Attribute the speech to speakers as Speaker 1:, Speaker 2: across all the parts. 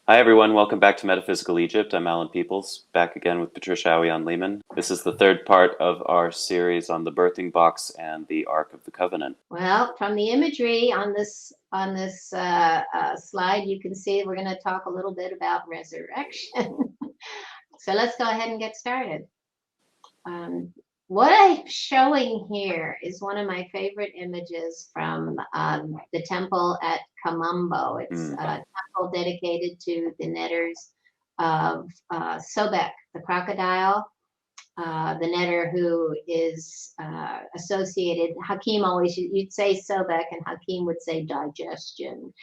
Speaker 1: Hi, everyone. Welcome back to Metaphysical Egypt. I'm Allan Peoples, back again with Patricia Aoyan-Lehman. This is the third part of our series on the birthing box and the Ark of the Covenant.
Speaker 2: Well, from the imagery on this slide, you can see we're going to talk a little bit about resurrection. So let's go ahead and get started. Um, what I'm showing here is one of my favorite images from the temple at Kamambo. It's
Speaker 1: Mm.
Speaker 2: a temple dedicated to the netters of Sobek, the crocodile. The netter who is associated, Hakim always, you'd say Sobek and Hakim would say digestion.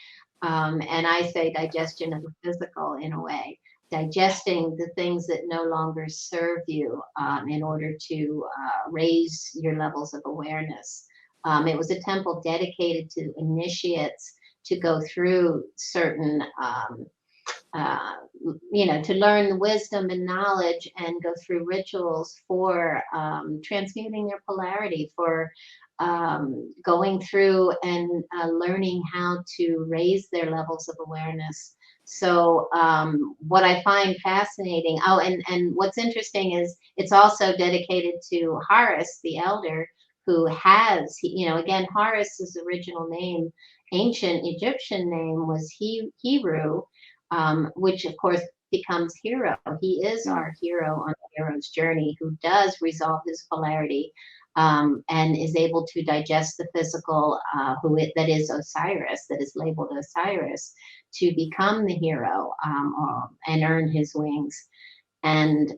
Speaker 2: And I say digestion of the physical in a way, digesting the things that no longer serve you in order to raise your levels of awareness. It was a temple dedicated to initiates to go through certain uh, to learn the wisdom and knowledge and go through rituals for transmuting their polarity, for going through and learning how to raise their levels of awareness. So what I find fascinating, and what's interesting is it's also dedicated to Horus, the elder, who has, again, Horus's original name, ancient Egyptian name was Heru, which of course becomes hero. He is
Speaker 1: Mm.
Speaker 2: our hero on the hero's journey who does resolve his polarity and is able to digest the physical, that is Osiris, that is labeled Osiris, to become the hero and earn his wings. And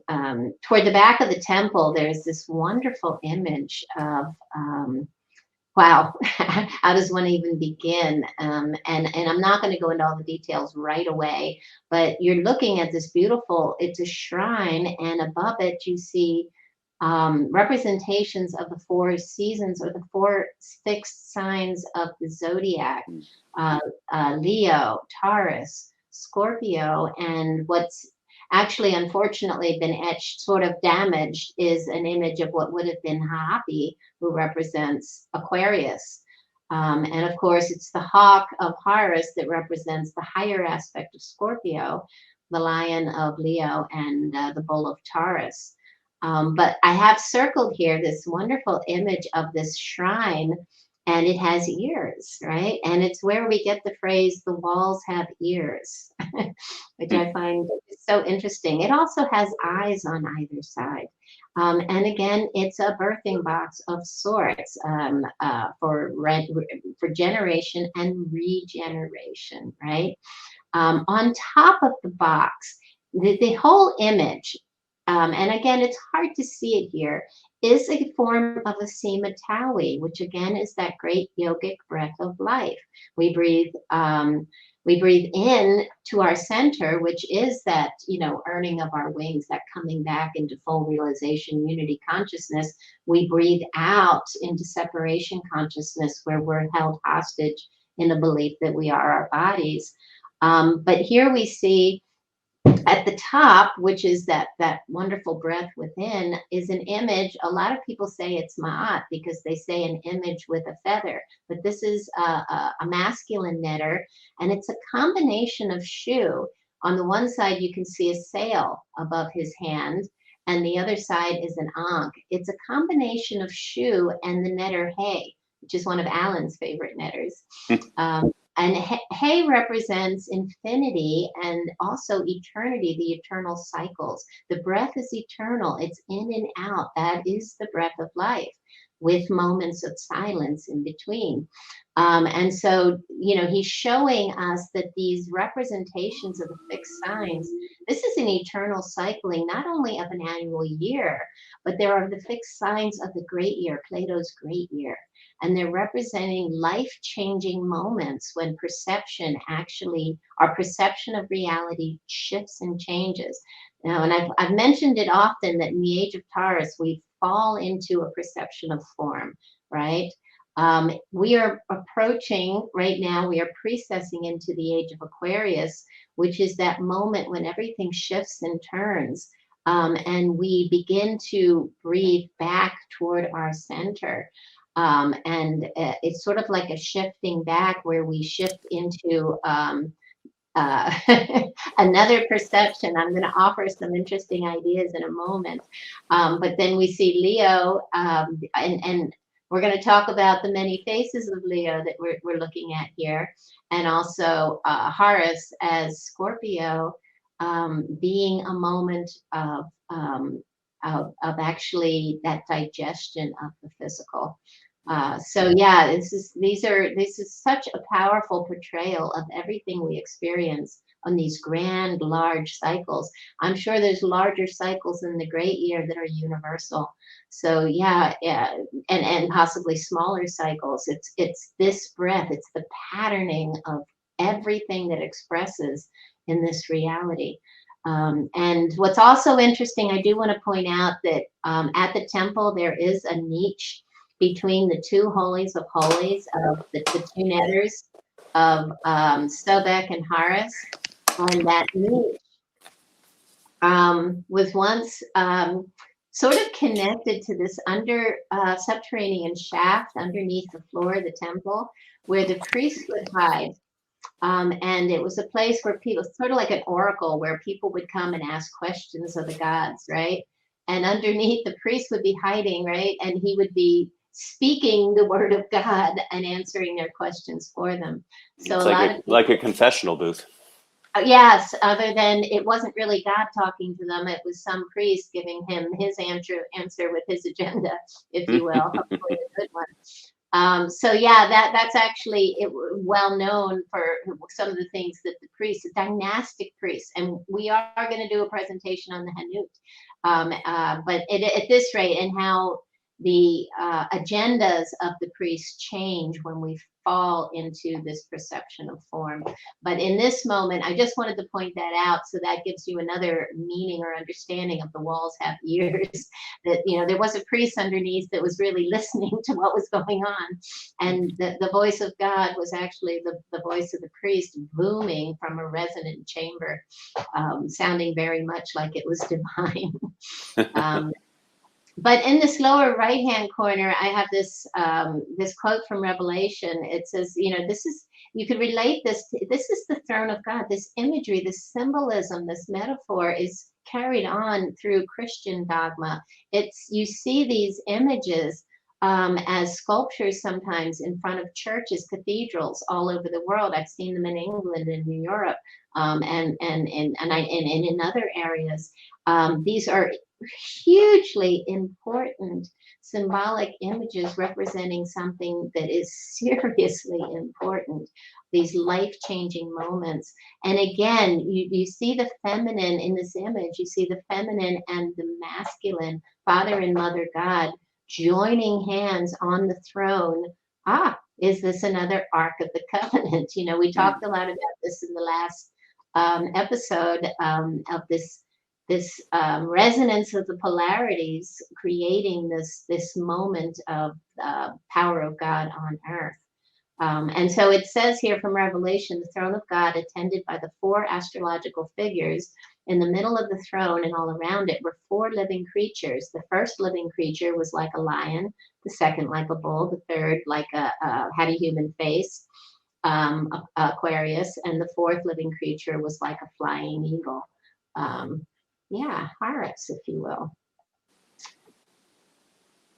Speaker 2: toward the back of the temple, there's this wonderful image of wow, how does one even begin? And I'm not going to go into all the details right away, but you're looking at this beautiful, it's a shrine, and above it you see representations of the four seasons or the four fixed signs of the zodiac,
Speaker 1: Mm.
Speaker 2: uh, Leo, Taurus, Scorpio, and what's actually unfortunately been etched, sort of damaged, is an image of what would have been Hapi, who represents Aquarius. And of course, it's the hawk of Horus that represents the higher aspect of Scorpio, the lion of Leo, and the bull of Taurus. But I have circled here this wonderful image of this shrine, and it has ears, right? And it's where we get the phrase, the walls have ears, which
Speaker 1: Mm.
Speaker 2: I find so interesting. It also has eyes on either side. And again, it's a birthing box of sorts for generation and regeneration, right? On top of the box, the whole image, and again, it's hard to see it here, is a form of a Tawi, which again is that great yogic breath of life. We breathe. We breathe in to our center, which is that, earning of our wings, that coming back into full realization, unity consciousness. We breathe out into separation consciousness, where we're held hostage in the belief that we are our bodies. But here we see at the top, which is that wonderful breath within, is an image. A lot of people say it's Ma'at because they say an image with a feather, but this is a masculine netter, and it's a combination of Shu. On the one side, you can see a sail above his hand, and the other side is an Ankh. It's a combination of Shu and the netter He, which is one of Allan's favorite netters. Um, and He represents infinity and also eternity, the eternal cycles. The breath is eternal, it's in and out. That is the breath of life, with moments of silence in between. And so, he's showing us that these representations of the fixed signs, this is an eternal cycling, not only of an annual year, but there are the fixed signs of the great year, Plato's great year. And they're representing life-changing moments when our perception of reality shifts and changes. And I've mentioned it often that in the age of Taurus, we fall into a perception of form, right? We are approaching right now, we are precessing into the age of Aquarius, which is that moment when everything shifts and turns. And we begin to breathe back toward our center. And it's sort of like a shifting back where we shift into uh, another perception. I'm going to offer some interesting ideas in a moment. But then we see Leo, and we're going to talk about the many faces of Leo that we're looking at here, and also Horus as Scorpio, being a moment of actually that digestion of the physical. So yeah, this is such a powerful portrayal of everything we experience on these grand, large cycles. I'm sure there's larger cycles in the great year that are universal. So yeah, yeah, and possibly smaller cycles. It's this breath. It's the patterning of everything that expresses in this reality. And what's also interesting, I do want to point out that at the temple there is a niche between the two holies of holies of the two netters of Sobek and Horus. And that niche was once sort of connected to this subterranean shaft underneath the floor of the temple where the priests would hide. And it was a place where people, sort of like an oracle, where people would come and ask questions of the gods, right? And underneath, the priest would be hiding, right? And he would be speaking the word of God and answering their questions for them. So
Speaker 1: It's
Speaker 2: a lot of people,
Speaker 1: like a confessional booth.
Speaker 2: yes, other than it wasn't really God talking to them, it was some priest giving him his answer with his agenda, if you will, hopefully a good one. So yeah, that's actually well known for some of the things that the priests, dynastic priests, and we are going to do a presentation on the Hanut, but at this rate, and how the agendas of the priests change when we fall into this perception of form. But in this moment, I just wanted to point that out, so that gives you another meaning or understanding of the walls have ears. That, you know, there was a priest underneath that was really listening to what was going on, and the voice of God was actually the voice of the priest booming from a resonant chamber, sounding very much like it was divine. But in this lower right-hand corner, I have this quote from Revelation. It says, you know, you could relate this is the throne of God. This imagery, this symbolism, this metaphor is carried on through Christian dogma. You see these images as sculptures sometimes in front of churches, cathedrals all over the world. I've seen them in England and in Europe, and in other areas. These are hugely important symbolic images representing something that is seriously important, these life-changing moments. And again, you see the feminine in this image, you see the feminine and the masculine, Father and Mother God, joining hands on the throne. Is this another Ark of the Covenant? You know, we talked a lot about this in the last episode of this resonance of the polarities, creating this moment of power of God on earth. And so it says here from Revelation, the throne of God, attended by the four astrological figures. In the middle of the throne and all around it were four living creatures. The first living creature was like a lion, the second like a bull, the third like had a human face, Aquarius, and the fourth living creature was like a flying eagle. Horus, if you will.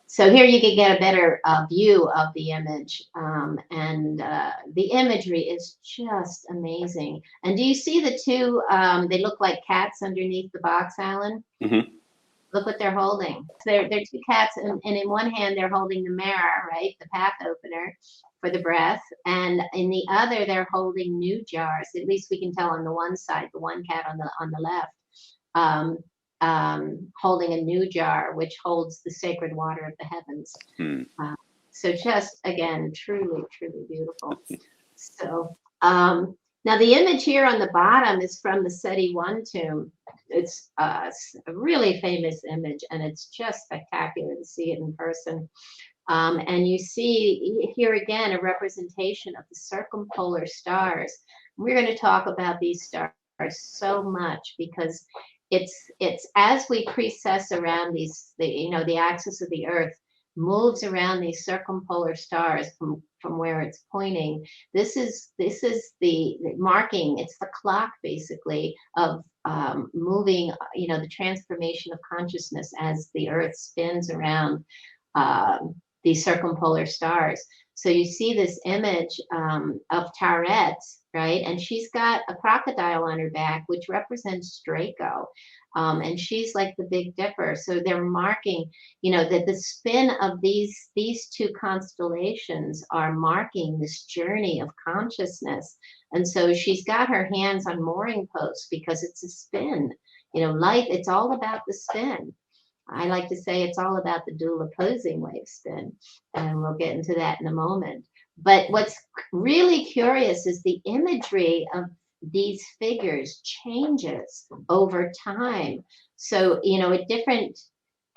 Speaker 2: So here you can get a better view of the image, and the imagery is just amazing. And do you see the two? They look like cats underneath the box, Allan.
Speaker 1: Mm-hmm.
Speaker 2: Look what they're holding. They're two cats, and in one hand they're holding the mirror, right, the path opener for the breath, and in the other they're holding new jars. At least we can tell on the one side, the one cat on the left. Holding a new jar which holds the sacred water of the heavens. So just again, truly, truly beautiful. So now the image here on the bottom is from the Seti I tomb. It's a really famous image, and it's just spectacular to see it in person. And you see here again a representation of the circumpolar stars. We're going to talk about these stars so much because it's as we precess around the axis of the earth, moves around these circumpolar stars from where it's pointing. This is the marking. It's the clock basically of moving. The transformation of consciousness as the Earth spins around these circumpolar stars. So you see this image of Tauret, right? And she's got a crocodile on her back, which represents Draco. And she's like the Big Dipper. So they're marking, that the spin of these two constellations are marking this journey of consciousness. And so she's got her hands on mooring posts because it's a spin. Life, it's all about the spin. I like to say it's all about the dual opposing wave spin, and we'll get into that in a moment. But what's really curious is the imagery of these figures changes over time. So, at different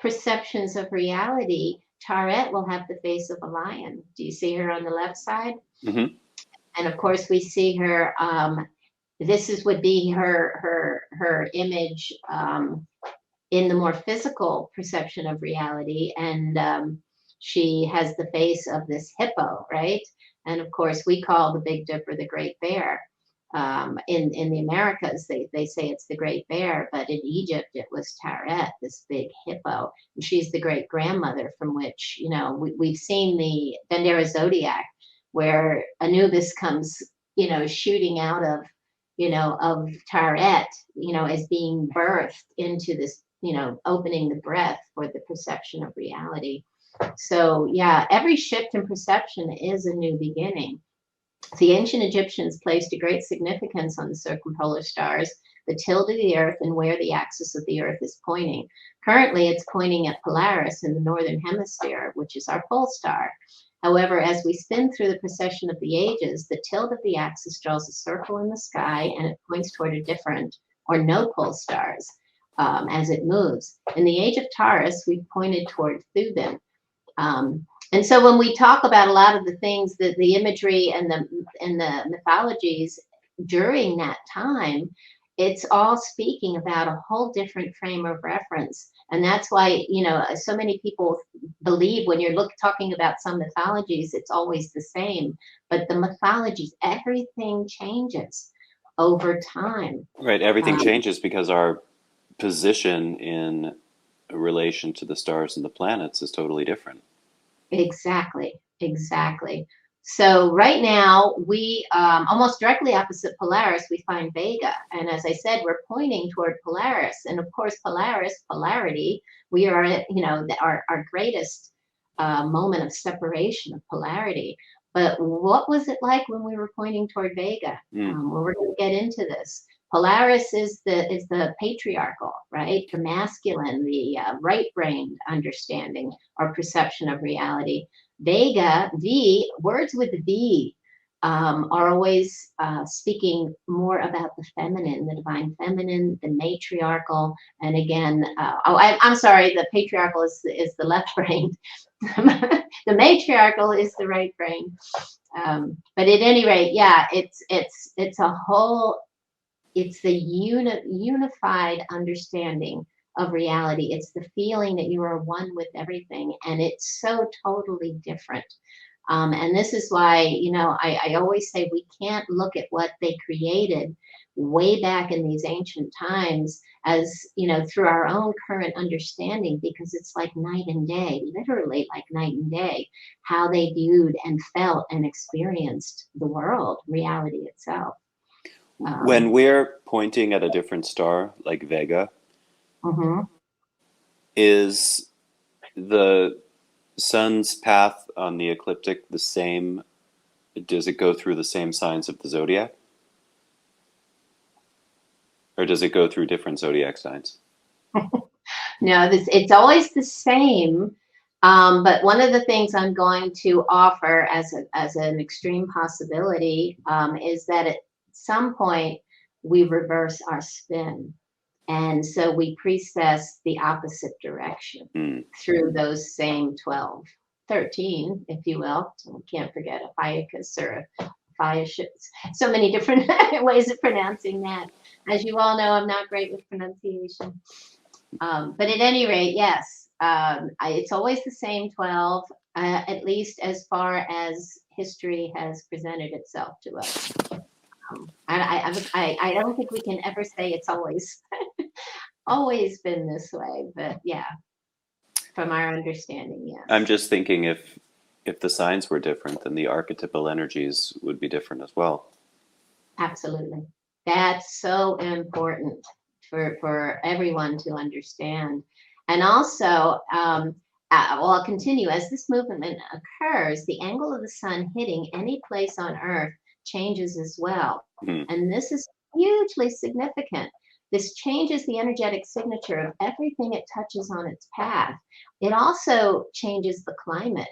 Speaker 2: perceptions of reality, Tauret will have the face of a lion. Do you see her on the left side?
Speaker 1: Mm-hmm.
Speaker 2: And of course, we see her. Would be her image. In the more physical perception of reality, and she has the face of this hippo, right? And of course, we call the Big Dipper the Great Bear. In the Americas, they say it's the Great Bear, but in Egypt, it was Tauret, this big hippo. And she's the great grandmother from which, we've seen the Bandera Zodiac, where Anubis comes, shooting out of, of Tauret, as being birthed into this, opening the breath for the perception of reality. So yeah, every shift in perception is a new beginning. The ancient Egyptians placed a great significance on the circumpolar stars, the tilt of the Earth, and where the axis of the Earth is pointing. Currently, it's pointing at Polaris in the northern hemisphere, which is our pole star. However, as we spin through the procession of the ages, the tilt of the axis draws a circle in the sky, and it points toward a different or no pole stars as it moves. In the age of Taurus, we pointed toward Thuban. And so when we talk about a lot of the things, that the imagery and the mythologies during that time, it's all speaking about a whole different frame of reference. And that's why, so many people believe when you're talking about some mythologies, it's always the same. But the mythologies, everything changes over time.
Speaker 1: Right. Everything changes because our position in relation to the stars and the planets is totally different.
Speaker 2: Exactly. So right now, we almost directly opposite Polaris, we find Vega. And as I said, we're pointing toward Polaris. And of course, polarity, we are at, our greatest moment of separation of polarity. But what was it like when we were pointing toward Vega? Well, we're going to get into this. Polaris is the patriarchal, right? The masculine, the right-brained understanding or perception of reality. Vega, words with V are always speaking more about the feminine, the divine feminine, the matriarchal. And again, I'm sorry, the patriarchal is the left-brained. The matriarchal is the right-brained. But at any rate, yeah, it's a whole. It's the unified understanding of reality. It's the feeling that you are one with everything, and it's so totally different. And this is why, I always say we can't look at what they created way back in these ancient times as, through our own current understanding, because it's like night and day, literally like night and day, how they viewed and felt and experienced the world, reality itself.
Speaker 1: When we're pointing at a different star, like Vega, is the sun's path on the ecliptic the same? Does it go through the same signs of the zodiac? Or does it go through different zodiac signs?
Speaker 2: No, it's always the same. But one of the things I'm going to offer as an extreme possibility is that at some point we reverse our spin. And so we precess the opposite direction through those same 12, 13, if you will. So we can't forget Ophiuchus or Ophiuchus. So many different ways of pronouncing that. As you all know, I'm not great with pronunciation. But at any rate, yes, It's always the same 12, at least as far as history has presented itself to us. I don't think we can ever say it's always always been this way, but yeah, from our understanding,
Speaker 1: I'm
Speaker 2: yes,
Speaker 1: just thinking if the signs were different, then the archetypal energies would be different as well.
Speaker 2: absolutely. That's so important for everyone to understand. And also, well, I'll continue. As this movement occurs, the angle of the sun hitting any place on Earth changes as well.
Speaker 1: Hmm.
Speaker 2: And this is hugely significant. This changes the energetic signature of everything it touches on its path. It also changes the climate.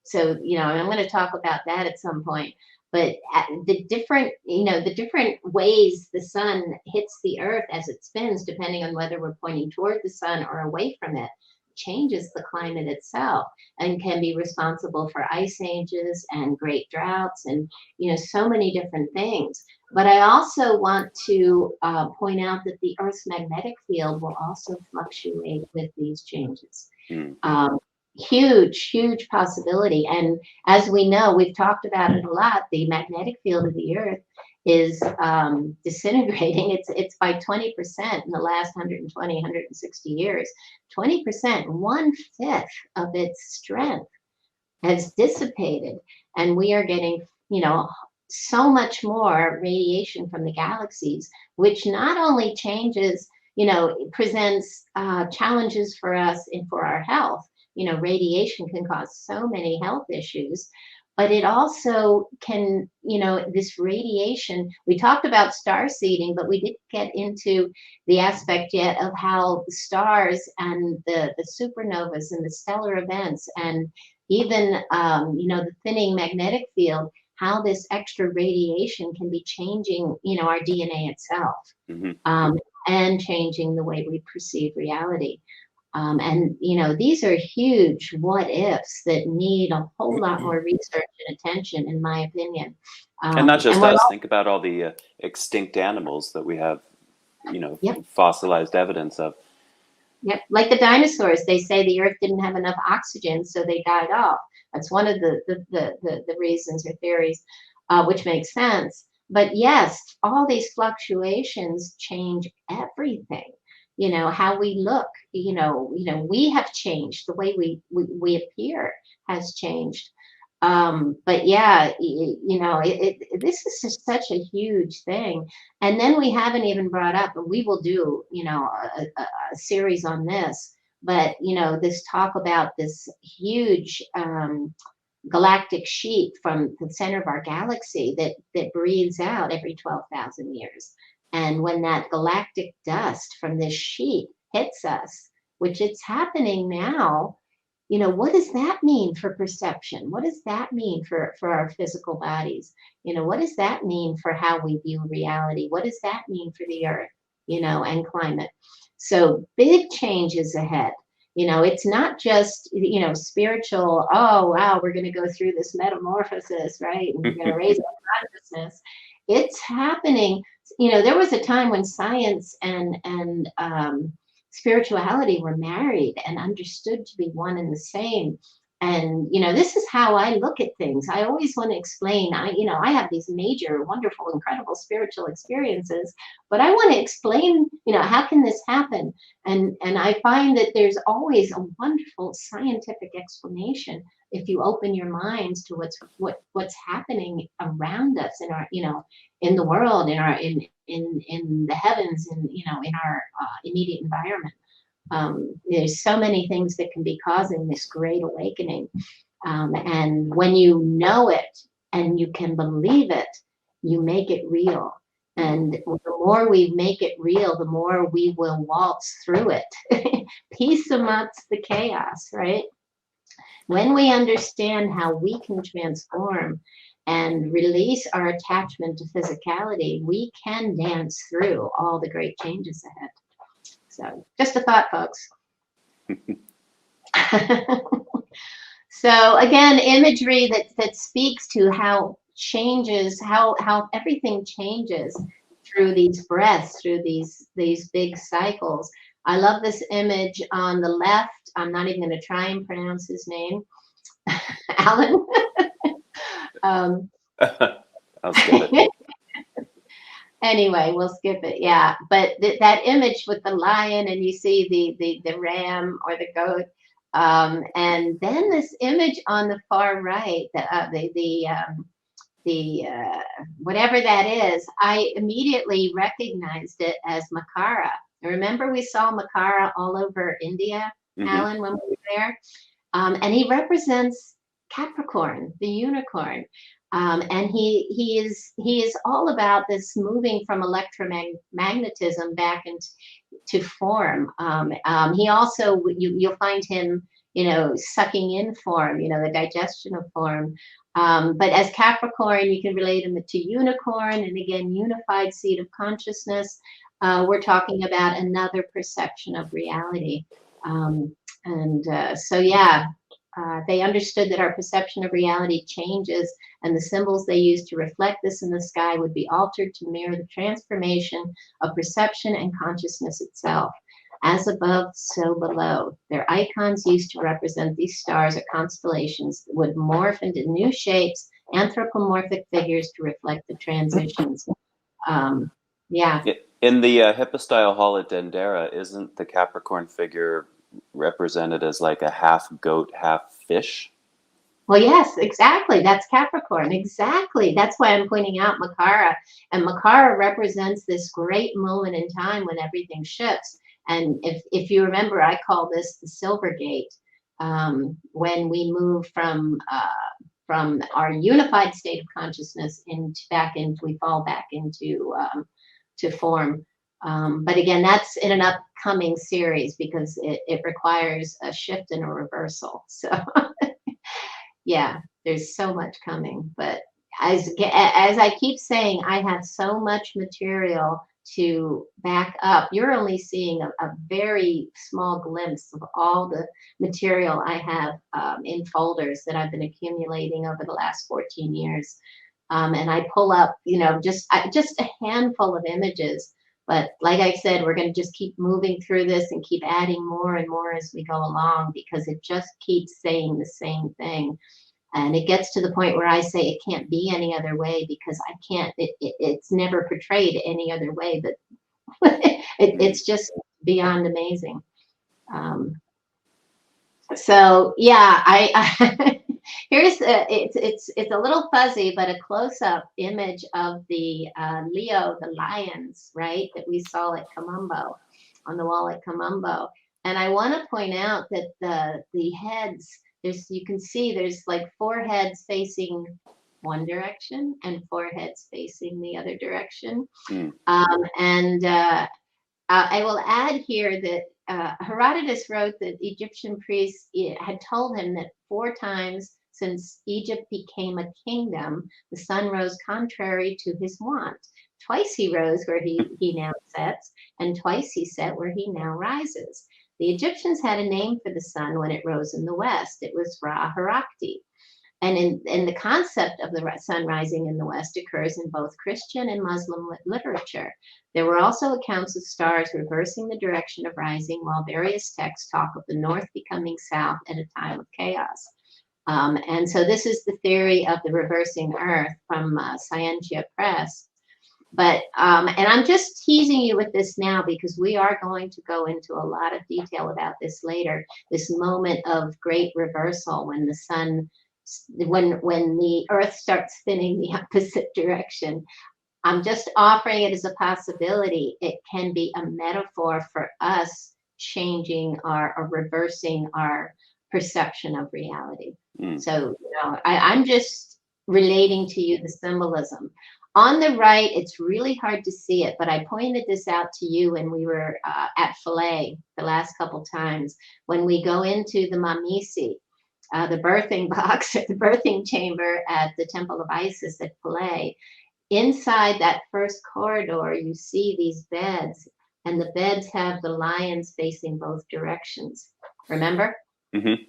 Speaker 2: So, I'm going to talk about that at some point. But the different, the different ways the sun hits the earth as it spins, depending on whether we're pointing toward the sun or away from it, changes the climate itself and can be responsible for ice ages and great droughts and, so many different things. But I also want to point out that the Earth's magnetic field will also fluctuate with these changes.
Speaker 1: Hmm.
Speaker 2: Huge, huge possibility. And as we know, we've talked about it a lot, the magnetic field of the Earth is disintegrating. It's by 20% in the last 120, 160 years. 20%, 1/5 of its strength has dissipated. And we are getting, so much more radiation from the galaxies, which not only changes, presents challenges for us and for our health. Radiation can cause so many health issues, but it also can, this radiation, we talked about star seeding, but we didn't get into the aspect yet of how the stars and the supernovas and the stellar events and even, the thinning magnetic field, how this extra radiation can be changing, our DNA itself,
Speaker 1: Hmm.
Speaker 2: and changing the way we perceive reality. And, these are huge what ifs that need a whole lot more research and attention, in my opinion.
Speaker 1: And not
Speaker 2: And
Speaker 1: just
Speaker 2: we're
Speaker 1: us.
Speaker 2: all,
Speaker 1: Think about all the extinct animals that we have,
Speaker 2: yep,
Speaker 1: fossilized evidence of.
Speaker 2: yep. Like the dinosaurs, they say the earth didn't have enough oxygen, so they died off. That's one of the reasons or theories, which makes sense. But yes, all these fluctuations change everything. How we look, we have changed. The way we appear has changed. But yeah, this is just such a huge thing. And then we haven't even brought up, and we will do, a series on this, but, this talk about this huge galactic sheet from the center of our galaxy that breathes out every 12,000 years. And when that galactic dust from this sheet hits us, which it's happening now, what does that mean for perception? What does that mean for our physical bodies? What does that mean for how we view reality? What does that mean for the earth, and climate? So big changes ahead. It's not just, spiritual, oh, wow, we're going to go through this metamorphosis, right? And we're going to raise our consciousness. It's happening. There was a time when science and spirituality were married and understood to be one and the same. And, this is how I look at things. I always want to explain, I have these major, wonderful, incredible spiritual experiences, but I want to explain, how can this happen? And I find that there's always a wonderful scientific explanation if you open your minds to what's happening around us in our, in the world, in the heavens, and, in our immediate environment. There's so many things that can be causing this great awakening. And when you know it and you can believe it, you make it real. And the more we make it real, the more we will waltz through it. Peace amongst the chaos, right? When we understand how we can transform and release our attachment to physicality, we can dance through all the great changes ahead. So just a thought, folks. So again, imagery that speaks to how changes, how everything changes through these breaths, through these big cycles. I love this image on the left. I'm not even going to try and pronounce his name. Allan. um,
Speaker 1: I'll skip it.
Speaker 2: Anyway, we'll skip it. Yeah, but that image with the lion, and you see the ram or the goat, and then this image on the far right, the whatever that is, I immediately recognized it as Makara. Remember, we saw Makara all over India, Allan, when we were there, and he represents Capricorn, the unicorn. And he is all about this moving from electromagnetism back into form. He also, you'll find him, sucking in form, the digestion of form. But as Capricorn, you can relate him to unicorn, and again, unified seed of consciousness. We're talking about another perception of reality. So, yeah. They understood that our perception of reality changes, and the symbols they used to reflect this in the sky would be altered to mirror the transformation of perception and consciousness itself. As above, so below. Their icons used to represent these stars or constellations would morph into new shapes, anthropomorphic figures to reflect the transitions. Yeah.
Speaker 1: In the Hippostyle Hall at Dendera, isn't the Capricorn figure represented as like a half goat, half fish?
Speaker 2: Well, yes, exactly. That's Capricorn. Exactly. That's why I'm pointing out Makara. And Makara represents this great moment in time when everything shifts. And if you remember, I call this the Silver Gate, when we move from our unified state of consciousness we fall back into to form. But again, that's in an upcoming series because it requires a shift and a reversal. So yeah, there's so much coming. But as I keep saying, I have so much material to back up. You're only seeing a very small glimpse of all the material I have in folders that I've been accumulating over the last 14 years. And I pull up, just a handful of images. But like I said, we're going to just keep moving through this and keep adding more and more as we go along, because it just keeps saying the same thing. And it gets to the point where I say it can't be any other way, because I can't, it's never portrayed any other way, but it's just beyond amazing. So yeah, I here's it's a little fuzzy, but a close-up image of the Leo, the lions, right, that we saw at Kamumbo, on the wall at Kamumbo. And I want to point out that the heads, you can see there's like 4 heads facing one direction and 4 heads facing the other direction. I will add here that Herodotus wrote that Egyptian priests had told him that 4 times since Egypt became a kingdom, the sun rose contrary to his wont. Twice he rose where he now sets, and twice he set where he now rises. The Egyptians had a name for the sun when it rose in the west. It was Ra Harakti. And in the concept of the sun rising in the west occurs in both Christian and Muslim literature. There were also accounts of stars reversing the direction of rising, while various texts talk of the north becoming south at a time of chaos. And so this is the theory of the reversing earth from Scientia Press. But, and I'm just teasing you with this now because we are going to go into a lot of detail about this later, this moment of great reversal when the sun, when the earth starts spinning the opposite direction. I'm just offering it as a possibility. It can be a metaphor for us changing or reversing our perception of reality. So, I'm just relating to you the symbolism. On the right, it's really hard to see it, but I pointed this out to you when we were at Philae the last couple times. When we go into the Mamisi, the birthing box, the birthing chamber at the Temple of Isis at Philae, inside that first corridor, you see these beds, and the beds have the lions facing both directions. Remember?
Speaker 1: Mm-hmm.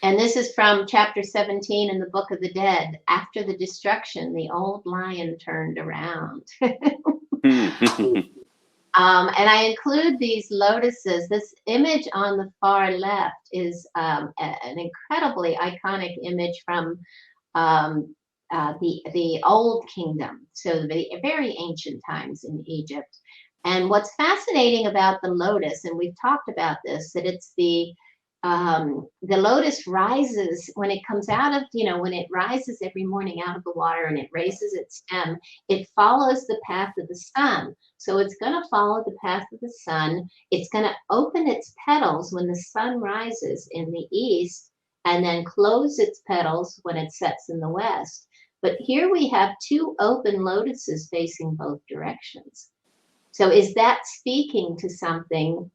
Speaker 2: And this is from chapter 17 in the Book of the Dead. After the destruction, the old lion turned around. And I include these lotuses. This image on the far left is an incredibly iconic image from the Old Kingdom, so the very ancient times in Egypt. And what's fascinating about the lotus, and we've talked about this, that it's the lotus rises when it comes out of, when it rises every morning out of the water and it raises its stem, it follows the path of the sun. So it's going to follow the path of the sun. It's going to open its petals when the sun rises in the east and then close its petals when it sets in the west. But here we have two open lotuses facing both directions. So is that speaking to something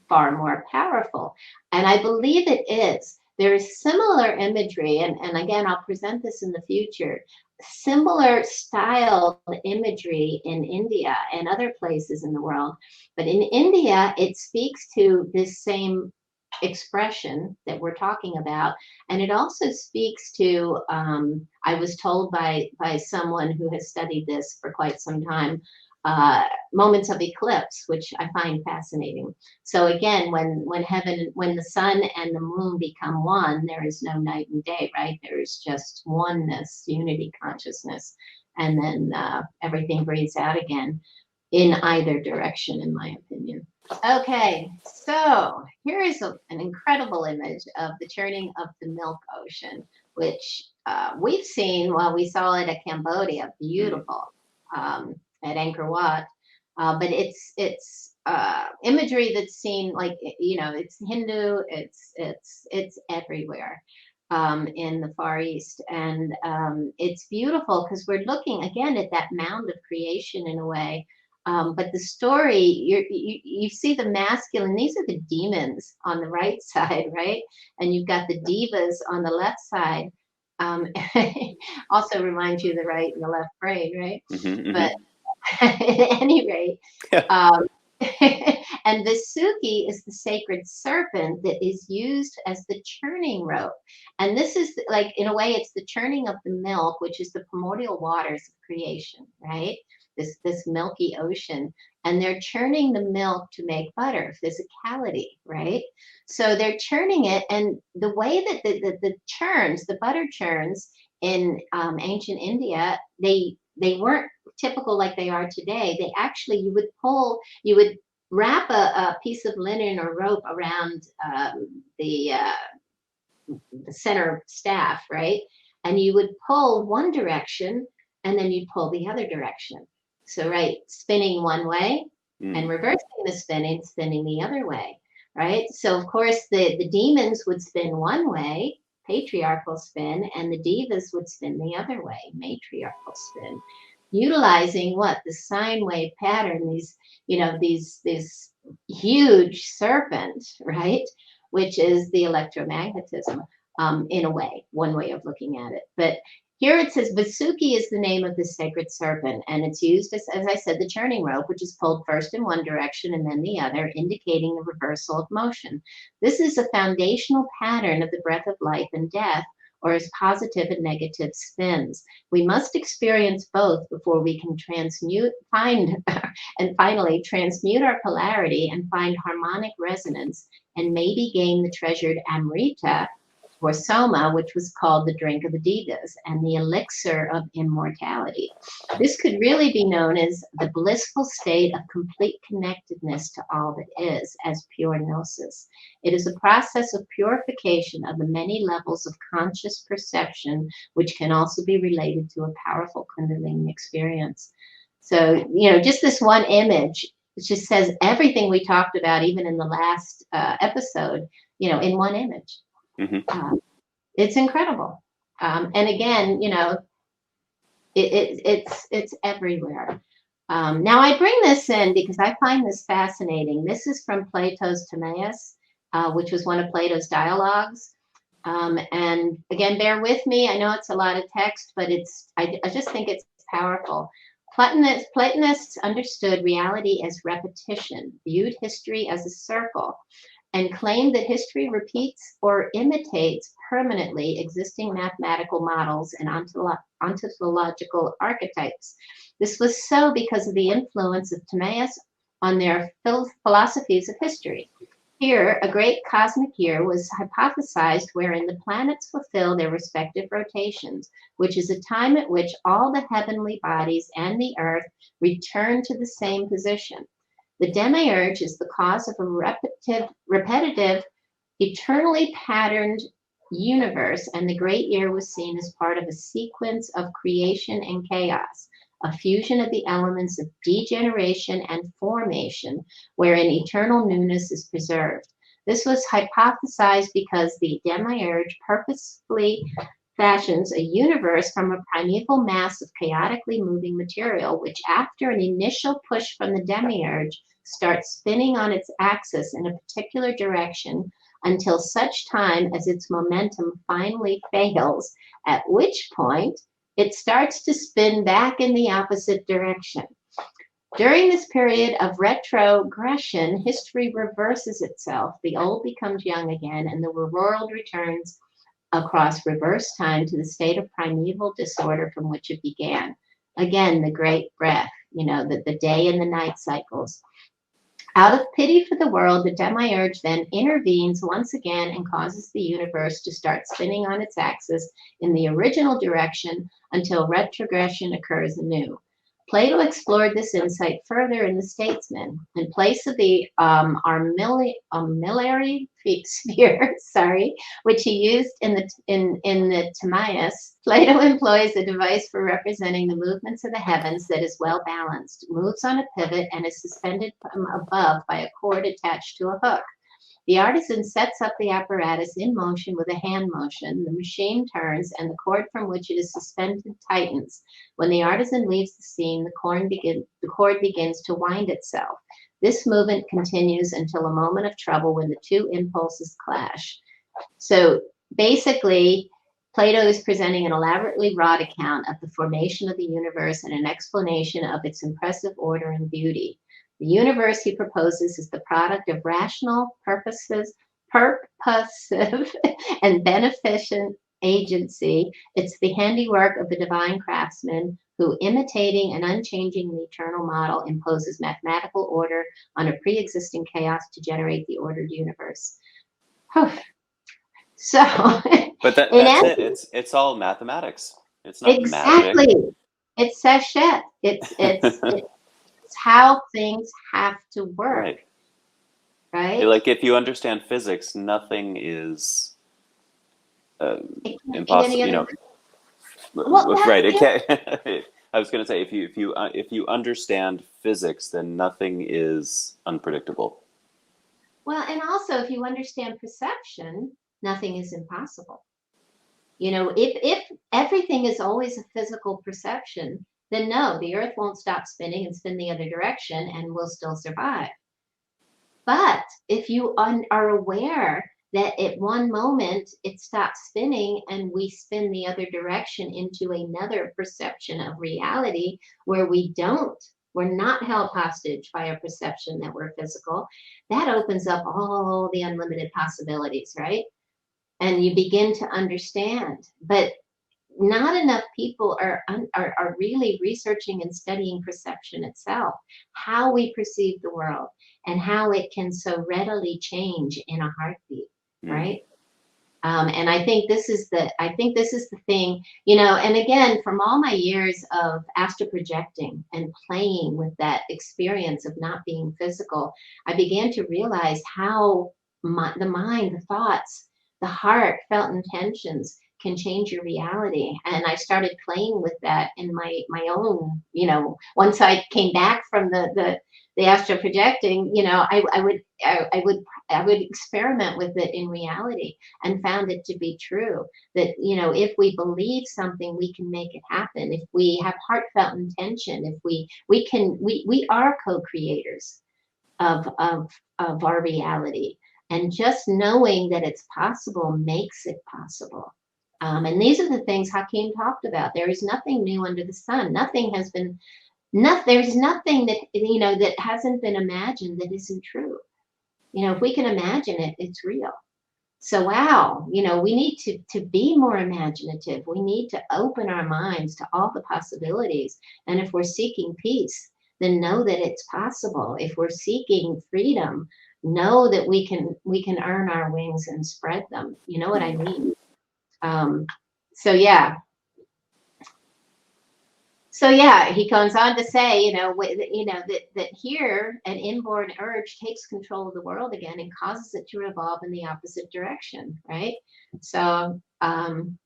Speaker 2: far more powerful? And I believe it is. There is similar imagery, and again, I'll present this in the future, similar styled imagery in India and other places in the world. But in India, it speaks to this same expression that we're talking about. And it also speaks to, I was told by someone who has studied this for quite some time, moments of eclipse, which I find fascinating. So again, when the sun and the moon become one, there is no night and day, right? There is just oneness, unity consciousness, and then everything breathes out again in either direction, in my opinion. Okay, so here is an incredible image of the churning of the milk ocean, which we've seen, well, we saw it at Cambodia, beautiful, at Angkor Wat, but it's imagery that's seen, like, it's Hindu, it's everywhere in the Far East, and it's beautiful because we're looking again at that mound of creation in a way. But the story, you see the masculine, these are the demons on the right side, right? And you've got the divas on the left side. Also reminds you of the right and the left brain, right?
Speaker 1: Mm-hmm,
Speaker 2: But at any rate, and the Suki is the sacred serpent that is used as the churning rope. And this is like, in a way, it's the churning of the milk, which is the primordial waters of creation, right? This milky ocean. And they're churning the milk to make butter, physicality, right? So they're churning it. And the way that the butter churns in ancient India, they weren't typical like they are today. They actually, you would wrap a piece of linen or rope around the center staff, right? And you would pull one direction and then you'd pull the other direction. So, right, spinning one way and reversing the spinning the other way, right? So, of course, the demons would spin one way, patriarchal spin, and the divas would spin the other way, matriarchal spin, utilizing what? The sine wave pattern, these huge serpent, right? Which is the electromagnetism, in a way, one way of looking at it. But here it says Vasuki is the name of the sacred serpent, and it's used as I said, the churning rope, which is pulled first in one direction and then the other, indicating the reversal of motion. This is a foundational pattern of the breath of life and death, or as positive and negative spins. We must experience both before we can finally transmute our polarity and find harmonic resonance, and maybe gain the treasured Amrita, or Soma, which was called the drink of the Devas, and the elixir of immortality. This could really be known as the blissful state of complete connectedness to all that is, as pure gnosis. It is a process of purification of the many levels of conscious perception, which can also be related to a powerful Kundalini experience. So, just this one image, it just says everything we talked about, even in the last episode, in one image.
Speaker 1: Mm-hmm.
Speaker 2: It's incredible. And again, it's everywhere. Now I bring this in because I find this fascinating. This is from Plato's Timaeus, which was one of Plato's dialogues. And again, bear with me. I know it's a lot of text, but I just think it's powerful. Platonists understood reality as repetition, viewed history as a circle, and claimed that history repeats or imitates permanently existing mathematical models and ontological archetypes. This was so because of the influence of Timaeus on their philosophies of history. Here, a great cosmic year was hypothesized wherein the planets fulfill their respective rotations, which is a time at which all the heavenly bodies and the earth return to the same position. The demiurge is the cause of a repetitive, eternally patterned universe, and the great year was seen as part of a sequence of creation and chaos, a fusion of the elements of degeneration and formation, wherein eternal newness is preserved. This was hypothesized because the demiurge purposefully fashions a universe from a primeval mass of chaotically moving material, which, after an initial push from the demiurge, starts spinning on its axis in a particular direction until such time as its momentum finally fails, at which point it starts to spin back in the opposite direction. During this period of retrogression, history reverses itself. The old becomes young again, and the world returns across reverse time to the state of primeval disorder from which it began. Again, the great breath, the day and the night cycles. Out of pity for the world, the demiurge then intervenes once again and causes the universe to start spinning on its axis in the original direction until retrogression occurs anew. Plato explored this insight further in the Statesman. In place of the armillary sphere, which he used in the Timaeus, Plato employs a device for representing the movements of the heavens that is well balanced, moves on a pivot, and is suspended from above by a cord attached to a hook. The artisan sets up the apparatus in motion with a hand motion. The machine turns, and the cord from which it is suspended tightens. When the artisan leaves the scene, the cord begins to wind itself. This movement continues until a moment of trouble when the two impulses clash. So basically, Plato is presenting an elaborately wrought account of the formation of the universe and an explanation of its impressive order and beauty. The universe, he proposes, is the product of rational, purposive, and beneficent agency. It's the handiwork of the divine craftsman who, imitating an unchanging and eternal model, imposes mathematical order on a pre-existing chaos to generate the ordered universe. So,
Speaker 1: but that's it. It's all mathematics. It's not
Speaker 2: exactly.
Speaker 1: magic.
Speaker 2: It's sachet. It's how things have to work. Right?
Speaker 1: Like, if you understand physics, nothing is impossible. Right? It can't. I was going to say, if you understand physics, then nothing is unpredictable.
Speaker 2: Well, and also if you understand perception, nothing is impossible. If everything is always a physical perception, then no, the earth won't stop spinning and spin the other direction, and we'll still survive. But if you are aware that at one moment it stops spinning and we spin the other direction into another perception of reality where we're not held hostage by a perception that we're physical, that opens up all the unlimited possibilities, right? And you begin to understand. But not enough people are really researching and studying perception itself, how we perceive the world, and how it can so readily change in a heartbeat, right? And I think this is the thing, and again, from all my years of astral projecting and playing with that experience of not being physical, I began to realize how the mind, the thoughts, the heart, felt intentions can change your reality. And I started playing with that in my own, once I came back from the astral projecting, I would experiment with it in reality and found it to be true that, if we believe something, we can make it happen. If we have heartfelt intention, if we are co-creators of our reality. And just knowing that it's possible makes it possible. And these are the things Hakeem talked about. There is nothing new under the sun. There's nothing that, that hasn't been imagined that isn't true. If we can imagine it, it's real. So wow, we need to be more imaginative. We need to open our minds to all the possibilities. And if we're seeking peace, then know that it's possible. If we're seeking freedom, know that we can earn our wings and spread them. You know what I mean? Um, so yeah, he goes on to say, that here an inborn urge takes control of the world again and causes it to revolve in the opposite direction, right? So,
Speaker 1: Can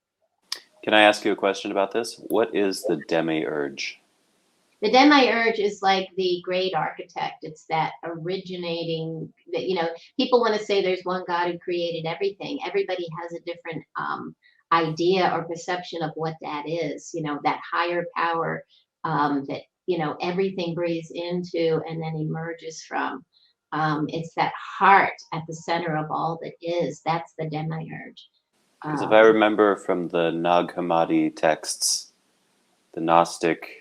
Speaker 1: I ask you a question about this? What is the demiurge?
Speaker 2: the demiurge is like the great architect. It's that originating that, people want to say there's one God who created everything. Everybody has a different idea or perception of what that is, that higher power that, everything breathes into and then emerges from. It's that heart at the center of all that is. That's the demiurge.
Speaker 1: Because if I
Speaker 2: Um,
Speaker 1: remember from the Nag Hammadi texts, the Gnostic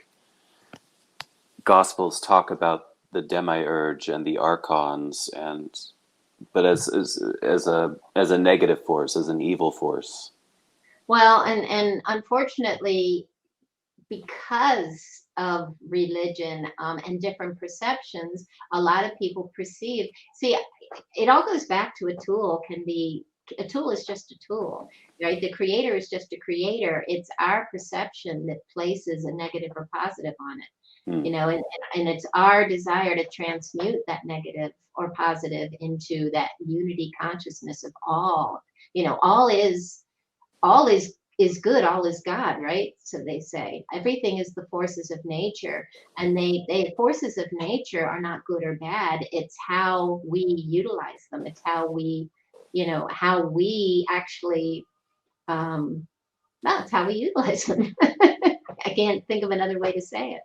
Speaker 1: Gospels talk about the demiurge and the archons, but as a negative force, as an evil force.
Speaker 2: well, and unfortunately, because of religion and different perceptions, a lot of people perceive. See, it all goes back to a tool is just a tool, right? The creator is just a creator. It's our perception that places a negative or positive on it,
Speaker 1: Hmm.
Speaker 2: and it's our desire to transmute that negative or positive into that unity consciousness of all. All is good, all is God, right? So they say everything is the forces of nature, and they forces of nature are not good or bad. It's how we utilize them. It's how we actually that's how we utilize them. I can't think of another way to say it,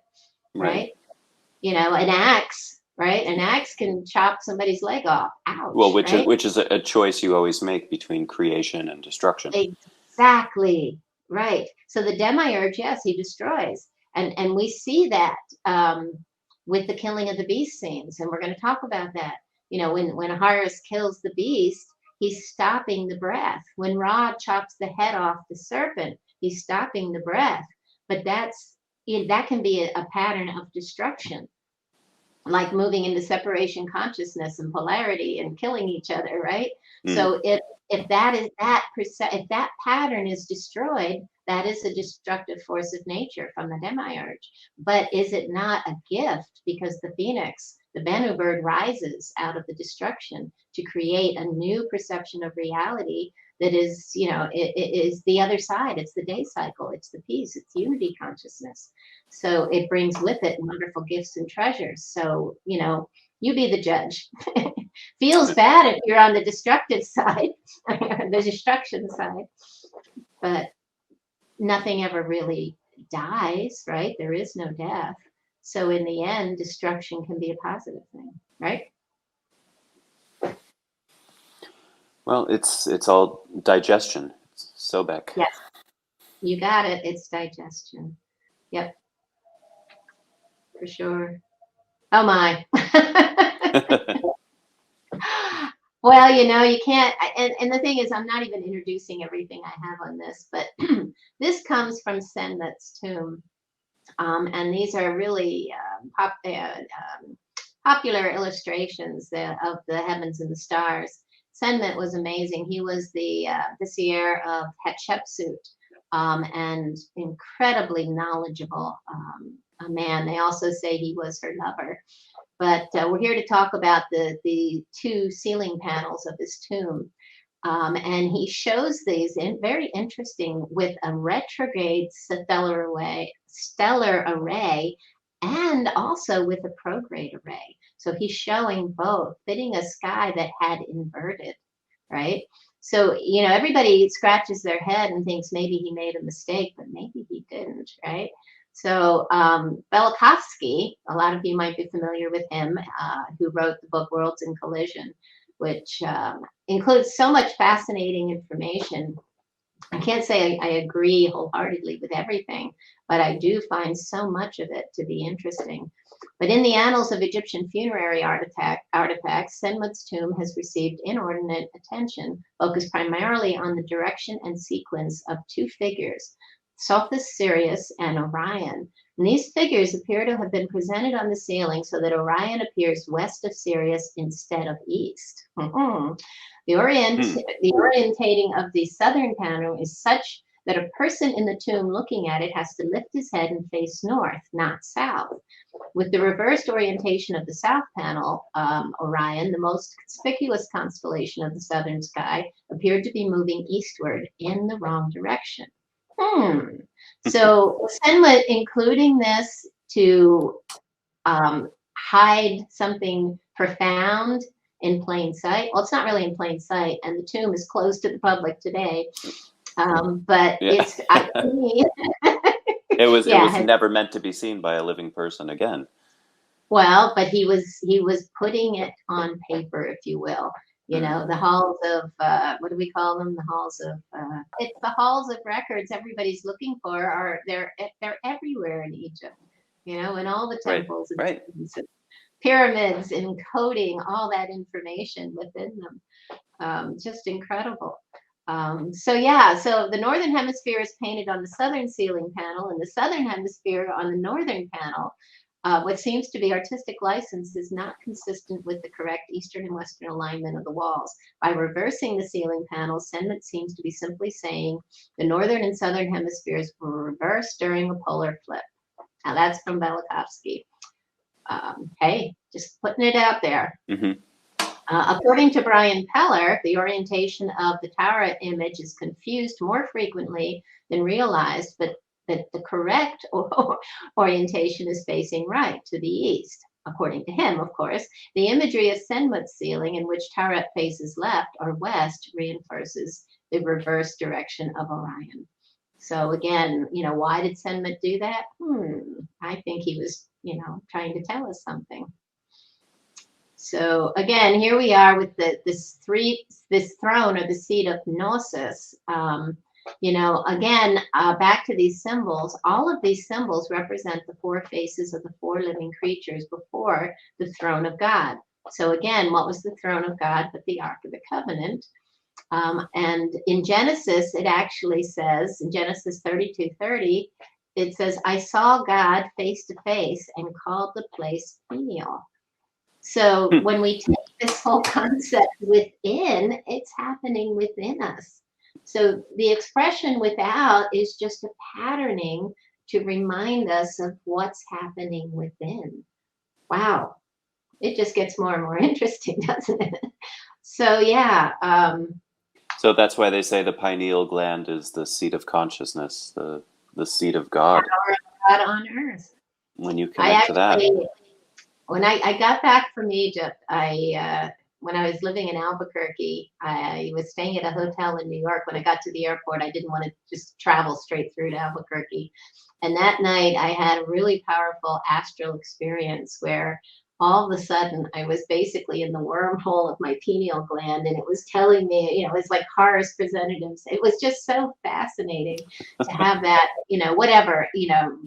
Speaker 1: Right.
Speaker 2: right? An axe, right? An axe can chop somebody's leg off.
Speaker 1: Well,
Speaker 2: Ouch,
Speaker 1: which is
Speaker 2: right?
Speaker 1: which is a choice you always make between creation and destruction.
Speaker 2: Exactly. Right. So the demiurge, yes, he destroys. And we see that with the killing of the beast scenes. And we're going to talk about that. When Horus kills the beast, he's stopping the breath. When Ra chops the head off the serpent, he's stopping the breath. But that can be a pattern of destruction, like moving into separation consciousness and polarity and killing each other, right?
Speaker 1: Hmm.
Speaker 2: So if that pattern is destroyed, that is a destructive force of nature from the demiurge. But is it not a gift, because the phoenix, the Bennu bird, rises out of the destruction to create a new perception of reality that is, it is the other side. It's the day cycle. It's the peace. It's unity consciousness. So it brings with it wonderful gifts and treasures. So, you be the judge. Feels bad if you're on the destructive side, the destruction side, but nothing ever really dies, right? There is no death. So in the end, destruction can be a positive thing, right?
Speaker 1: Well, it's all digestion. It's Sobek.
Speaker 2: Yes, you got it. It's digestion. Yep, for sure. Oh my. Well, you can't, and the thing is, I'm not even introducing everything I have on this, but this comes from Senmet's tomb. And these are really popular illustrations of the heavens and the stars. Senmet was amazing. He was the vizier of Hatshepsut, and incredibly knowledgeable a man. They also say he was her lover. But we're here to talk about the two ceiling panels of his tomb. And he shows these very interesting with a retrograde stellar array, and also with a prograde array. So he's showing both, fitting a sky that had inverted, right? So, everybody scratches their head and thinks maybe he made a mistake, but maybe he didn't, right? So, Velikovsky, a lot of you might be familiar with him, who wrote the book Worlds in Collision, which includes so much fascinating information. I can't say I agree wholeheartedly with everything, but I do find so much of it to be interesting. But in the annals of Egyptian funerary artifacts, Senmut's tomb has received inordinate attention, focused primarily on the direction and sequence of two figures, Sophis Sirius and Orion. And these figures appear to have been presented on the ceiling so that Orion appears west of Sirius instead of east. The orientating of the southern panel is such that a person in the tomb looking at it has to lift his head and face north, not south. With the reversed orientation of the south panel, Orion, the most conspicuous constellation of the southern sky, appeared to be moving eastward in the wrong direction. So Senmut including this to hide something profound in plain sight. Well, it's not really in plain sight, and the tomb is closed to the public today. But it's
Speaker 1: it was never meant to be seen by a living person again.
Speaker 2: Well, but he was putting it on paper, if you will. You know, the halls of what do we call them? The halls of it's the halls of records everybody's looking for are they're everywhere in Egypt. You know, in all the temples and pyramids encoding all that information within them. Just incredible. So the northern hemisphere is painted on the southern ceiling panel and the southern hemisphere on the northern panel. What seems to be artistic license is not consistent with the correct eastern and western alignment of the walls. By reversing the ceiling panels, Senmut seems to be simply saying the northern and southern hemispheres were reversed during a polar flip. Now that's from Velikovsky. Hey, just putting it out there. According to Brian Peller, the orientation of the Tara image is confused more frequently than realized, but that the correct orientation is facing right to the east. According to him, of course, the imagery of Senmut's ceiling in which Tarat faces left or west reinforces the reverse direction of Orion. So again, you know, why did Senmut do that? I think he was, you know, trying to tell us something. So again, here we are with this throne or the seat of Gnosis. You know, again, back to these symbols, all of these symbols represent the four faces of the four living creatures before the throne of God. So again, what was the throne of God but the Ark of the Covenant? And in Genesis, it actually says, in Genesis 32:30, it says, I saw God face to face and called the place Peniel. So when we take this whole concept within, it's happening within us. So the expression without is just a patterning to remind us of what's happening within. Wow. It just gets more and more interesting, doesn't it? So
Speaker 1: so that's why they say the pineal gland is the seat of consciousness, the seat of God.
Speaker 2: God on earth.
Speaker 1: When you connect to that.
Speaker 2: When I got back from Egypt, when I was living in Albuquerque, I was staying at a hotel in New York. When I got to the airport, I didn't want to just travel straight through to Albuquerque. And that night, I had a really powerful astral experience where all of a sudden I was basically in the wormhole of my pineal gland, and it was telling me, you know, it's like Horus presented him. It was just so fascinating to have that, you know, whatever, you know,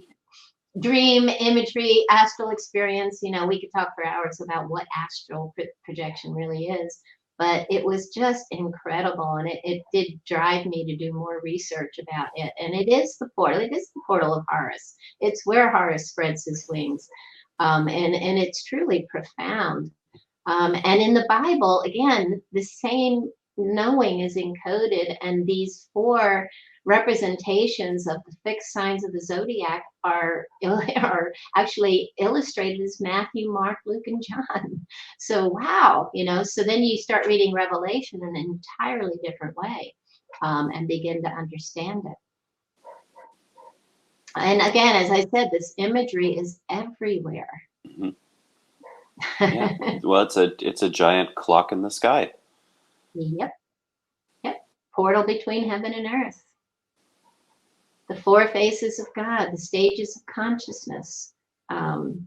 Speaker 2: dream imagery, astral experience. You know, we could talk for hours about what astral projection really is, but it was just incredible, and it did drive me to do more research about it. And it is the portal. It is the portal of Horus. It's where Horus spreads his wings, and it's truly profound. And in the Bible, again, the same knowing is encoded, and these four representations of the fixed signs of the zodiac are actually illustrated as Matthew, Mark, Luke, and John. So wow, you know, so then you start reading Revelation in an entirely different way, and begin to understand it. And again, as I said, this imagery is everywhere.
Speaker 1: Yeah. Well, it's a giant clock in the sky.
Speaker 2: Yep. Portal between heaven and earth. The four faces of God, the stages of consciousness.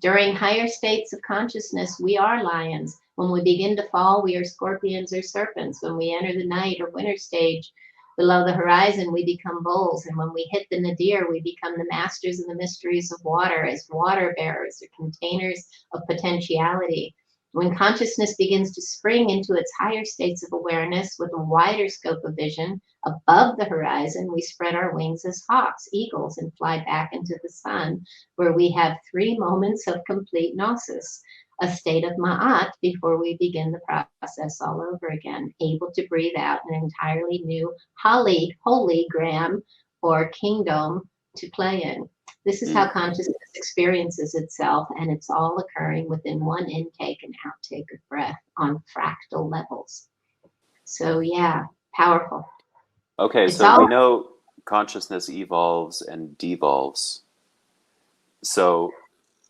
Speaker 2: During higher states of consciousness, we are lions. When we begin to fall, we are scorpions or serpents. When we enter the night or winter stage, Below the horizon, we become bulls. And when we hit the nadir, we become the masters of the mysteries of water as water bearers or containers of potentiality. When consciousness begins to spring into its higher states of awareness with a wider scope of vision above the horizon, we spread our wings as hawks, eagles, and fly back into the sun, where we have 3 moments of complete gnosis, a state of ma'at before we begin the process all over again, able to breathe out an entirely new holy gram or kingdom to play in. This is how
Speaker 1: Mm.
Speaker 2: consciousness experiences itself, and it's all occurring within one intake and outtake of breath on fractal levels. So yeah, powerful.
Speaker 1: Okay,
Speaker 2: It's
Speaker 1: so we
Speaker 2: all
Speaker 1: know consciousness evolves and devolves. So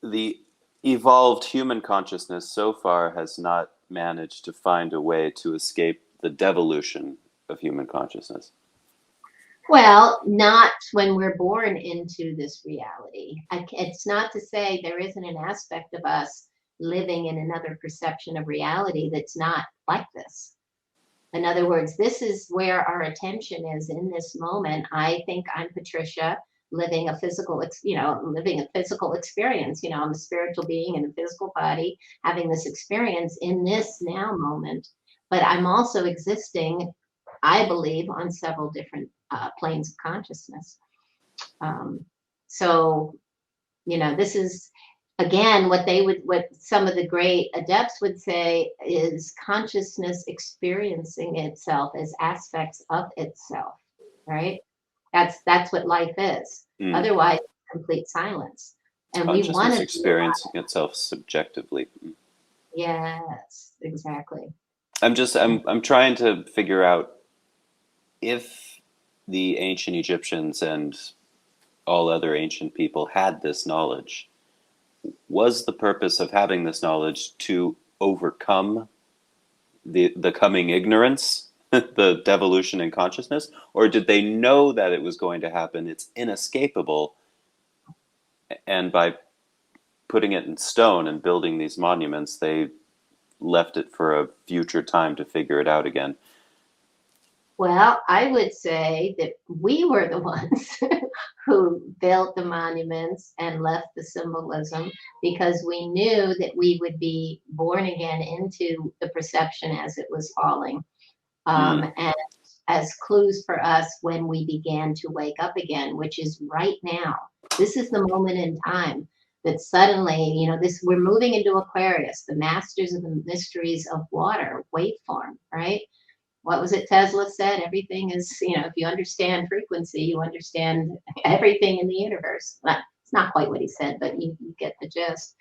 Speaker 1: the evolved human consciousness so far has not managed to find a way to escape the devolution of human consciousness.
Speaker 2: well, not when we're born into this reality. It's not to say there isn't an aspect of us living in another perception of reality that's not like this. In other words, this is where our attention is in this moment. I think I'm Patricia living a physical, living a physical experience. I'm a spiritual being in a physical body, having this experience in this now moment. But I'm also existing, I believe, on several different planes of consciousness. Um, so this is again what some of the great adepts would say is consciousness experiencing itself as aspects of itself, right? That's what life is.
Speaker 1: Mm.
Speaker 2: Otherwise, complete silence. And we want
Speaker 1: Consciousness
Speaker 2: to be alive.
Speaker 1: experiencing itself subjectively. Mm.
Speaker 2: Yes, exactly.
Speaker 1: I'm trying to figure out if the ancient Egyptians and all other ancient people had this knowledge. Was the purpose of having this knowledge to overcome the coming ignorance, the devolution in consciousness, or did they know that it was going to happen? It's inescapable, and by putting it in stone and building these monuments, they left it for a future time to figure it out again.
Speaker 2: Well, I would say that we were the ones who built the monuments and left the symbolism because we knew that we would be born again into the perception as it was falling.
Speaker 1: Mm.
Speaker 2: And as clues for us when we began to wake up again, which is right now. This is the moment in time that suddenly, we're moving into Aquarius, the masters of the mysteries of water, waveform, right? What was it Tesla said? Everything is, if you understand frequency, you understand everything in the universe. It's not quite what he said, but you get the gist.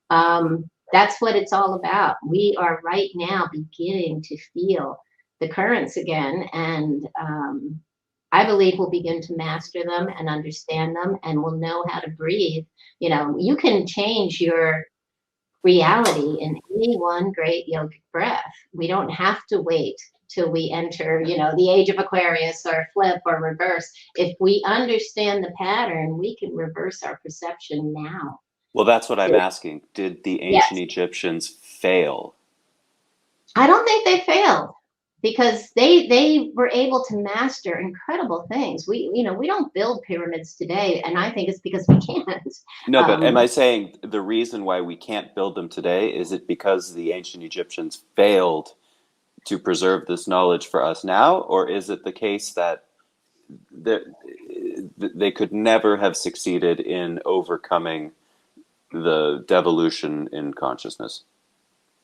Speaker 2: That's what it's all about. We are right now beginning to feel the currents again, and I believe we'll begin to master them and understand them, and we'll know how to breathe. You can change your reality in any one great yogic breath. We don't have to wait till we enter, the age of Aquarius or flip or reverse. If we understand the pattern, we can reverse our perception now.
Speaker 1: Well, that's what I'm asking. Did the ancient
Speaker 2: Yes,
Speaker 1: Egyptians fail?
Speaker 2: I don't think they failed because they were able to master incredible things. We don't build pyramids today, and I think it's because we can't.
Speaker 1: No, but am
Speaker 2: Um,
Speaker 1: I saying the reason why we can't build them today is it because the ancient Egyptians failed to preserve this knowledge for us now, or is it the case that they could never have succeeded in overcoming the devolution in consciousness?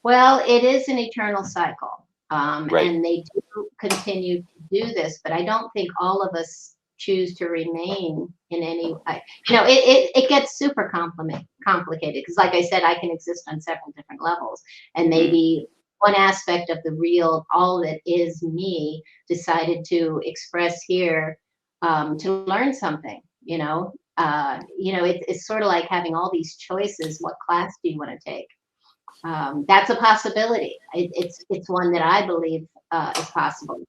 Speaker 2: Well, it is an eternal cycle.
Speaker 1: Right.
Speaker 2: And they do continue to do this, but I don't think all of us choose to remain in any way. It gets super complicated because, like I said, I can exist on several different levels. And
Speaker 1: Mm.
Speaker 2: maybe one aspect of the real, all that is me, decided to express here to learn something, it's sort of like having all these choices. What class do you want to take? That's a possibility. It's one that I believe is possible.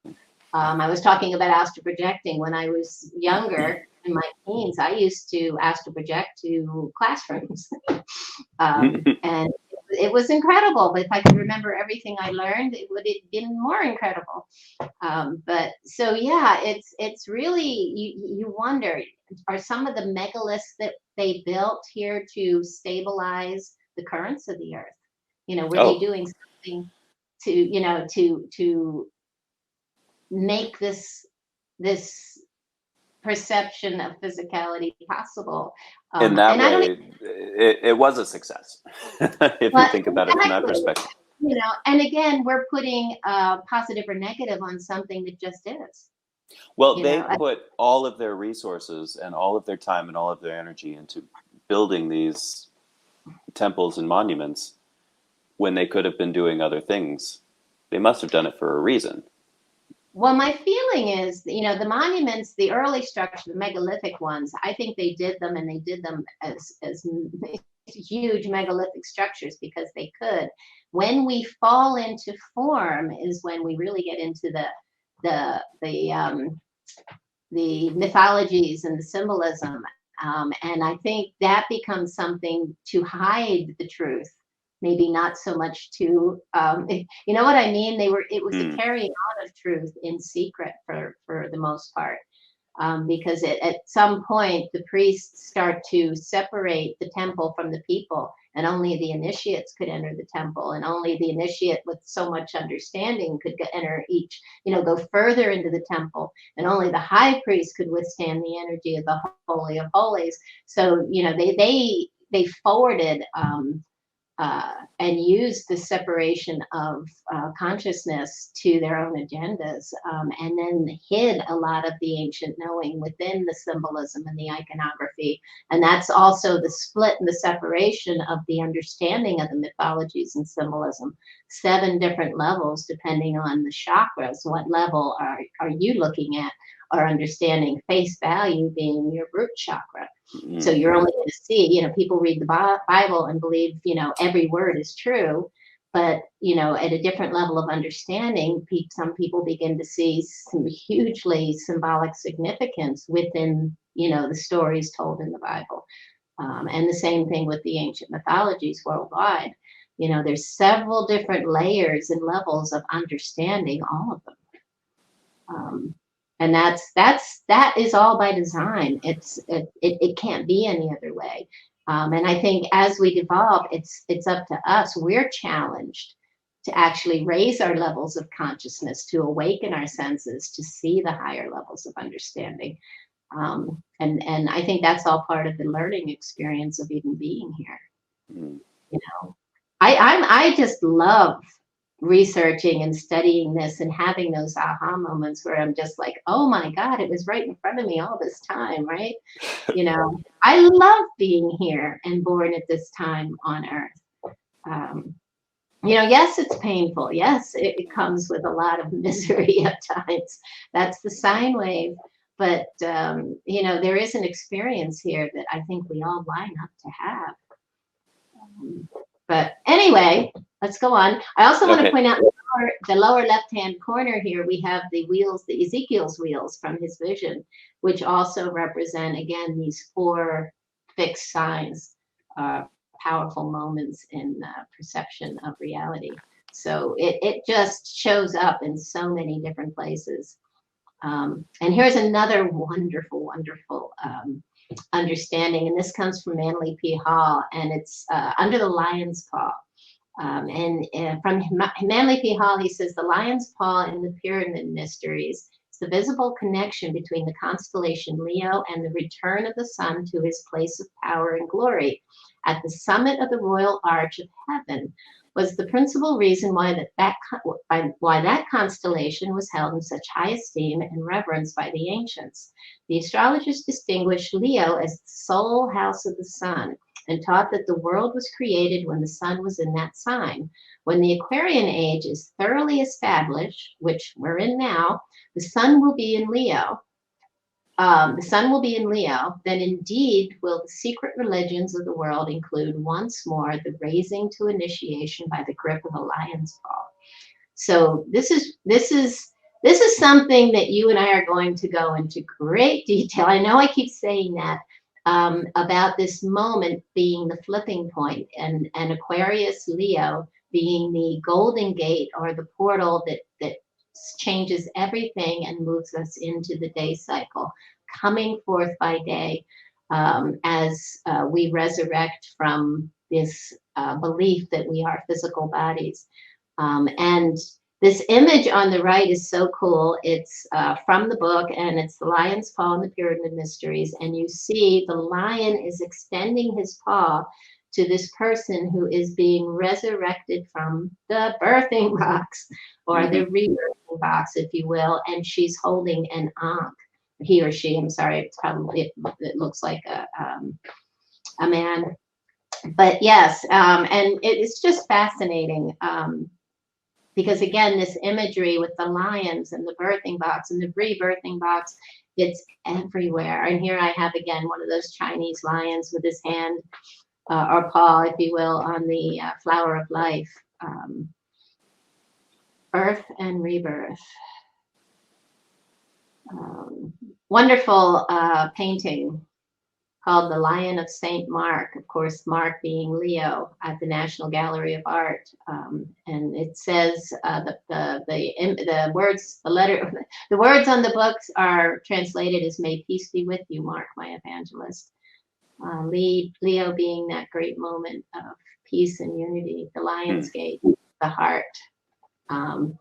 Speaker 2: I was talking about astral projecting when I was younger in my teens. I used to astral project to classrooms, and was incredible. But if I could remember everything I learned, it would have been more incredible. But so yeah, it's really you wonder, are some of the megaliths that they built here to stabilize the currents of the earth? Were they
Speaker 1: Oh,
Speaker 2: doing something to to make this perception of physicality possible?
Speaker 1: in that
Speaker 2: And I don't
Speaker 1: way, it was a success, if you
Speaker 2: But
Speaker 1: think about it from that
Speaker 2: exactly,
Speaker 1: perspective.
Speaker 2: and again, we're putting positive or negative on something that just is.
Speaker 1: Well,
Speaker 2: You
Speaker 1: they
Speaker 2: know,
Speaker 1: put all of their resources and all of their time and all of their energy into building these temples and monuments when they could have been doing other things. They must have done it for a reason.
Speaker 2: well, my feeling is, the monuments, the early structure, the megalithic ones, I think they did them, and they did them as huge megalithic structures because they could. When we fall into form is when we really get into the mythologies and the symbolism. And I think that becomes something to hide the truth, maybe not so much to, you know what I mean? It was a
Speaker 1: Hmm.
Speaker 2: carrying out of truth in secret for the most part. Because at some point the priests start to separate the temple from the people, and only the initiates could enter the temple, and only the initiate with so much understanding could enter each, go further into the temple, and only the high priest could withstand the energy of the holy of holies. So they forwarded and used the separation of consciousness to their own agendas, and then hid a lot of the ancient knowing within the symbolism and the iconography. And that's also the split and the separation of the understanding of the mythologies and symbolism. 7 different levels depending on the chakras. What level are you looking at or understanding? Face value being your root chakra. So
Speaker 1: Hmm.
Speaker 2: you're only going to see, people read the Bible and believe, every word is true. But, at a different level of understanding, some people begin to see some hugely symbolic significance within, the stories told in the Bible. And the same thing with the ancient mythologies worldwide. There's several different layers and levels of understanding all of them. Um, and that is all by design. It can't be any other way. And I think as we evolve, it's up to us. We're challenged to actually raise our levels of consciousness, to awaken our senses, to see the higher levels of understanding. And I think that's all part of the learning experience of even being here.
Speaker 1: Hmm.
Speaker 2: You know, I just love researching and studying this and having those aha moments where I'm just like, oh my God, it was right in front of me all this time, right? I love being here and born at this time on Earth. Um, yes, it's painful. Yes, it comes with a lot of misery at times. That's the sine wave. But, there is an experience here that I think we all line up to have. But anyway, let's go on. I also want to
Speaker 1: Okay.
Speaker 2: point out the lower left-hand corner here, we have the wheels, the Ezekiel's wheels from his vision, which also represent, again, these 4 fixed signs, powerful moments in perception of reality. So it just shows up in so many different places. And here's another wonderful, wonderful understanding, and this comes from Manly P. Hall, and it's under the lion's paw. And from Manly P. Hall, he says the lion's paw in the pyramid mysteries is the visible connection between the constellation Leo and the return of the sun to his place of power and glory at the summit of the royal arch of heaven, was the principal reason why that constellation was held in such high esteem and reverence by the ancients. The astrologers distinguished Leo as the sole house of the sun, and taught that the world was created when the sun was in that sign. When the Aquarian age is thoroughly established, which we're in now, the sun will be in Leo. Then indeed will the secret religions of the world include once more the raising to initiation by the grip of a lion's paw. So this is something that you and I are going to go into great detail. I know I keep saying that, about this moment being the flipping point, and Aquarius Leo being the golden gate or the portal that changes everything and moves us into the day cycle, coming forth by day, as we resurrect from this belief that we are physical bodies. And this image on the right is so cool. It's from the book, and it's the lion's paw in the Pyramid Mysteries. And you see the lion is extending his paw to this person who is being resurrected from the birthing box, or the rebirthing box, if you will. And she's holding an ankh. He or she, I'm sorry, it's probably, it looks like a man. But yes, and it's just fascinating. Because again, this imagery with the lions and the birthing box and the rebirthing box, it's everywhere. And here I have again one of those Chinese lions with his hand or paw, if you will, on the flower of life. Birth and rebirth. Wonderful painting called The Lion of St. Mark, of course, Mark being Leo, at the National Gallery of Art. And it says the words, the words on the books are translated as "May peace be with you, Mark, my evangelist." Leo being that great moment of peace and unity, the Lion's Gate, the heart. And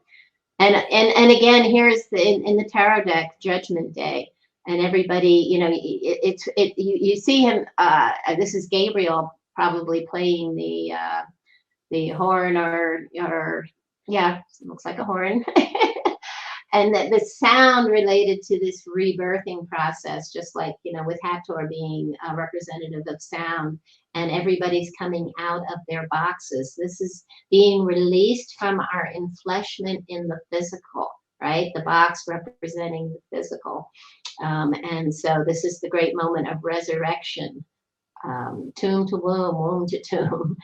Speaker 2: again, here's in the tarot deck, Judgment Day. And everybody, you know, you see him. This is Gabriel probably playing the horn, or yeah, looks like a horn. And the sound related to this rebirthing process, just like, you know, with Hathor being a representative of sound, and everybody's coming out of their boxes. This is being released from our enfleshment in the physical, right? The box representing the physical. And so this is the great moment of resurrection. Tomb to womb, womb to tomb.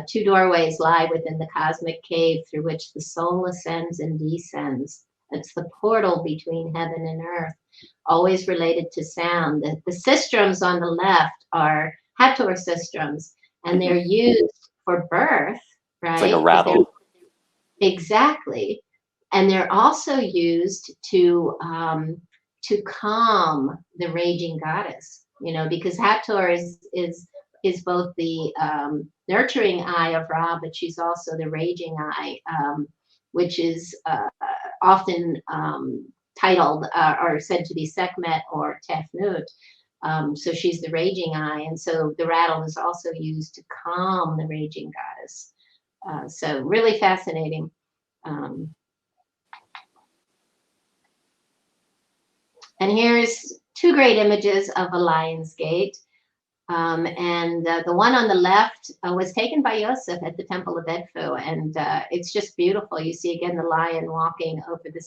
Speaker 2: Two doorways lie within the cosmic cave through which the soul ascends and descends. It's the portal between heaven and earth, always related to sound. The sistrums on the left are Hathor sistrums, and they're used for birth, right?
Speaker 1: It's like a rattle.
Speaker 2: Exactly. And they're also used to calm the raging goddess, you know, because Hathor is both the nurturing eye of Ra, but she's also the raging eye, which is often titled or said to be Sekhmet or Tefnut. So she's the raging eye, and so the rattle is also used to calm the raging goddess. So really fascinating. And here's two great images of a lion's gate. And the one on the left was taken by Yosef at the Temple of Edfu, and it's just beautiful. You see again the lion walking over the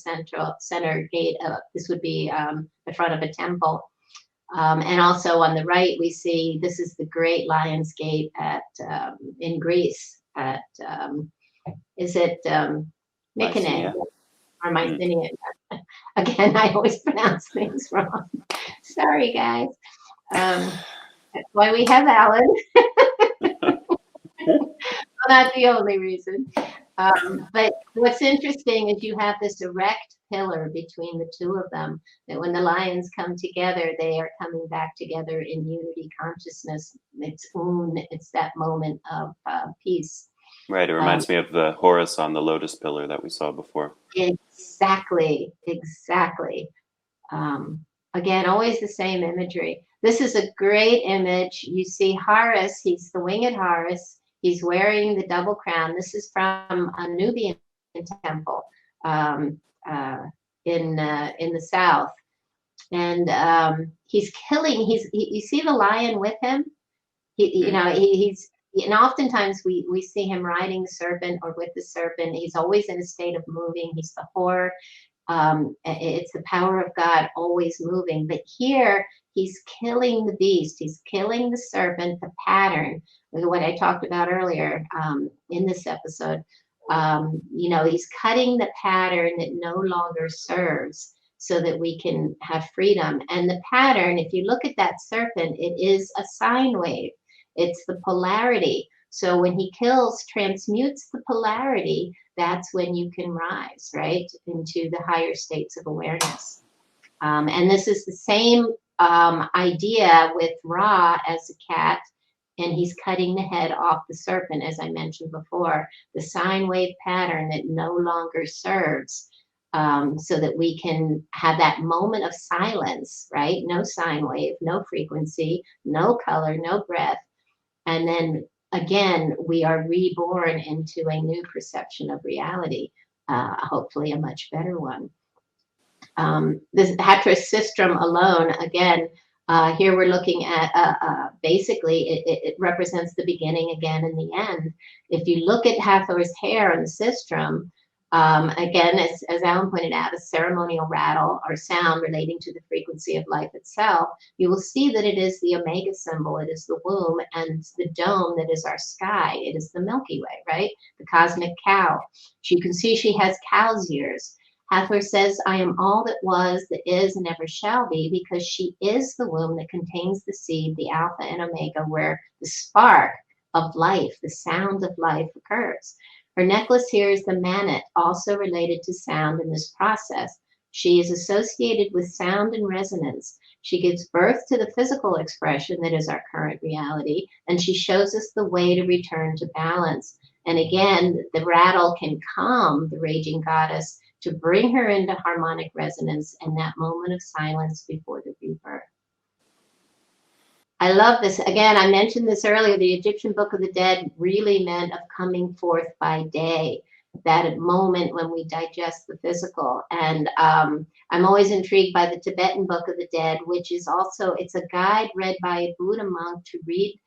Speaker 2: center gate. This would be the front of a temple. And also on the right, we see this is the great lion's gate at in Greece at is it Mycenae or Mycenae? Again, I always pronounce things wrong. Sorry, guys. That's why we have Allan. Well, not the only reason. But what's interesting is you have this erect pillar between the two of them, that when the lions come together, they are coming back together in unity consciousness. It's that moment of peace.
Speaker 1: Right, it reminds me of the Horus on the lotus pillar that we saw before.
Speaker 2: Exactly. Again, always the same imagery. This is a great image. You see Horus, he's the winged Horus. He's wearing the double crown. This is from a Nubian temple in the south. And he's killing, you see the lion with him? And oftentimes we see him riding the serpent or with the serpent. He's always in a state of moving. He's the Hor. It's the power of God always moving. But here he's killing the beast. He's killing the serpent, the pattern, what I talked about earlier in this episode. He's cutting the pattern that no longer serves. so that we can have freedom. And the pattern, if you look at that serpent, it is a sine wave. It's the polarity. So when he kills, transmutes the polarity, that's when you can rise, right, into the higher states of awareness. And this is the same idea with Ra as a cat, and he's cutting the head off the serpent, as I mentioned before, the sine wave pattern that no longer serves, so that we can have that moment of silence, right? No sine wave, no frequency, no color, no breath. And then again, we are reborn into a new perception of reality, hopefully a much better one. This Hatteras system alone, again, here we're looking at basically it represents the beginning again and the end. If you look at Hathor's hair in the sistrum, again, as Allan pointed out, a ceremonial rattle or sound relating to the frequency of life itself, you will see that it is the omega symbol, it is the womb, and the dome that is our sky. It is the Milky Way, right? The cosmic cow. You can see she has cow's ears. Hathor says, I am all that was, that is, and ever shall be, because she is the womb that contains the seed, the alpha and omega, where the spark of life, the sound of life occurs. Her necklace here is the manet, also related to sound in this process. She is associated with sound and resonance. She gives birth to the physical expression that is our current reality, and she shows us the way to return to balance. And again, the rattle can calm the raging goddess to bring her into harmonic resonance and that moment of silence before the rebirth. I love this. Again, I mentioned this earlier, the Egyptian Book of the Dead really meant of coming forth by day, that moment when we digest the physical. And I'm always intrigued by the Tibetan Book of the Dead, which is also, it's a guide read by a Buddha monk to read,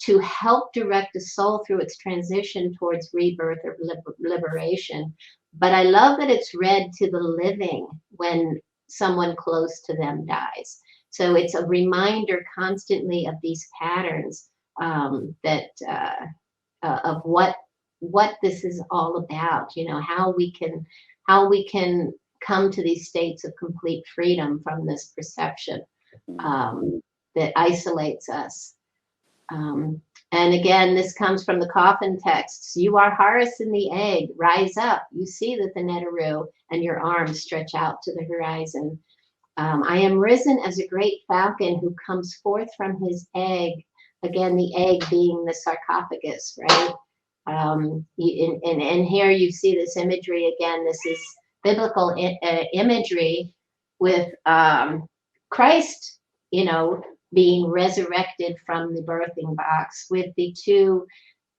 Speaker 2: to help direct the soul through its transition towards rebirth or liberation. But I love that it's read to the living when someone close to them dies. So it's a reminder constantly of these patterns, that of what this is all about. You know, how we can come to these states of complete freedom from this perception that isolates us. And again, this comes from the coffin texts. You are Horus in the egg. Rise up. You see that the Neteru and your arms stretch out to the horizon. I am risen as a great falcon who comes forth from his egg. Again, the egg being the sarcophagus, right? And here you see this imagery again. This is biblical imagery with Christ, you know, being resurrected from the birthing box with the two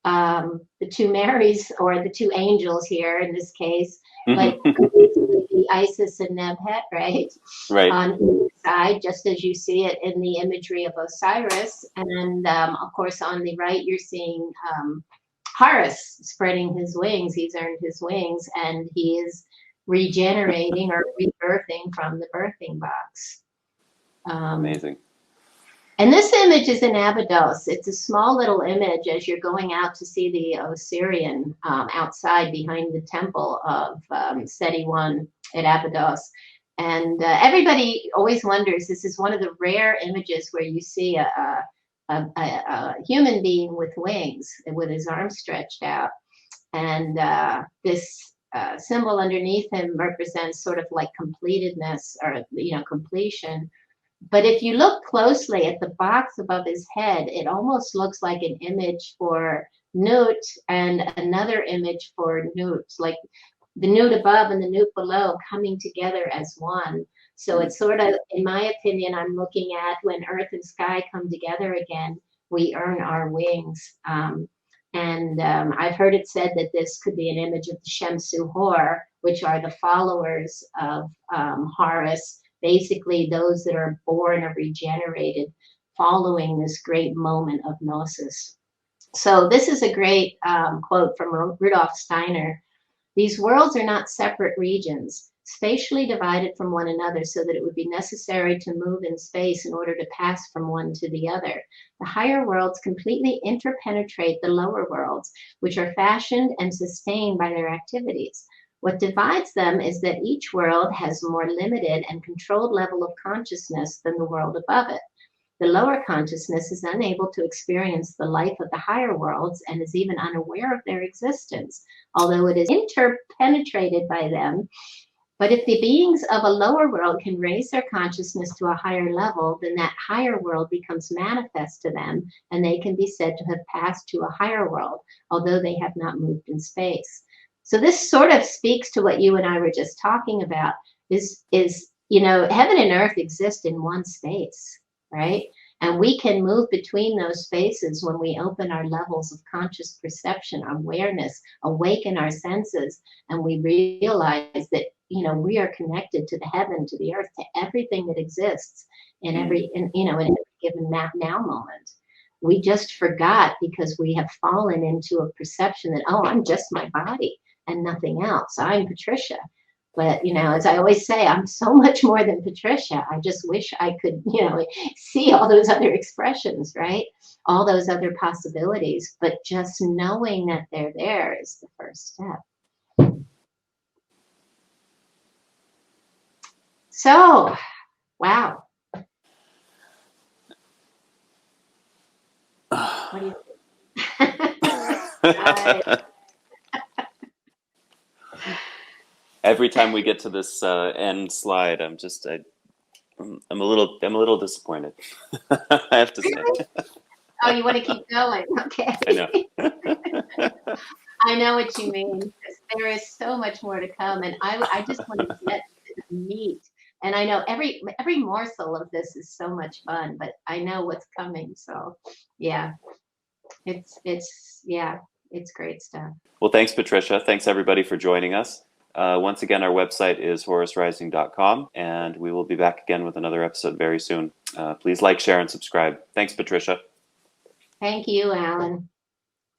Speaker 2: Marys, or the two angels here in this case, like the Isis and Nebhet, right?
Speaker 1: Right.
Speaker 2: On each side, just as you see it in the imagery of Osiris. And of course, on the right, you're seeing Horus spreading his wings. He's earned his wings, and he is regenerating or rebirthing from the birthing box.
Speaker 1: Amazing.
Speaker 2: And this image is in Abydos. It's a small little image as you're going out to see the Osirian outside behind the temple of Seti I at Abydos. And everybody always wonders, this is one of the rare images where you see a human being with wings, with his arms stretched out. And this symbol underneath him represents sort of like completedness, or, you know, completion. But if you look closely at the box above his head, it almost looks like an image for Nut and another image for Nut, like the Nut above and the Nut below coming together as one. So it's sort of, in my opinion, I'm looking at when earth and sky come together again, we earn our wings. I've heard it said that this could be an image of the Shemsu Hor, which are the followers of Horus, basically those that are born or regenerated following this great moment of gnosis. So this is a great quote from Rudolf Steiner. These worlds are not separate regions, spatially divided from one another so that it would be necessary to move in space in order to pass from one to the other. The higher worlds completely interpenetrate the lower worlds, which are fashioned and sustained by their activities. What divides them is that each world has a more limited and controlled level of consciousness than the world above it. The lower consciousness is unable to experience the life of the higher worlds and is even unaware of their existence, although it is interpenetrated by them. But if the beings of a lower world can raise their consciousness to a higher level, then that higher world becomes manifest to them, and they can be said to have passed to a higher world, although they have not moved in space. So this sort of speaks to what you and I were just talking about, is heaven and earth exist in one space, right? And we can move between those spaces when we open our levels of conscious perception, awareness, awaken our senses, and we realize that we are connected to the heaven, to the earth, to everything that exists in every given now moment. We just forgot because we have fallen into a perception that, oh, I'm just my body and nothing else. I'm Patricia. But, as I always say, I'm so much more than Patricia. I just wish I could, see all those other expressions, right? All those other possibilities. But just knowing that they're there is the first step. So, wow. What do you think?
Speaker 1: Every time we get to this end slide, I'm a little disappointed. I have to say.
Speaker 2: Oh, you want to keep going? Okay.
Speaker 1: I know.
Speaker 2: I know what you mean. Because there is so much more to come, and I just want to get to the meat. And I know every morsel of this is so much fun, but I know what's coming. So, yeah, it's great stuff.
Speaker 1: Well, thanks, Patricia. Thanks, everybody, for joining us. Once again, our website is horusrising.com, and we will be back again with another episode very soon. Please like, share, and subscribe. Thanks, Patricia.
Speaker 2: Thank you, Allan.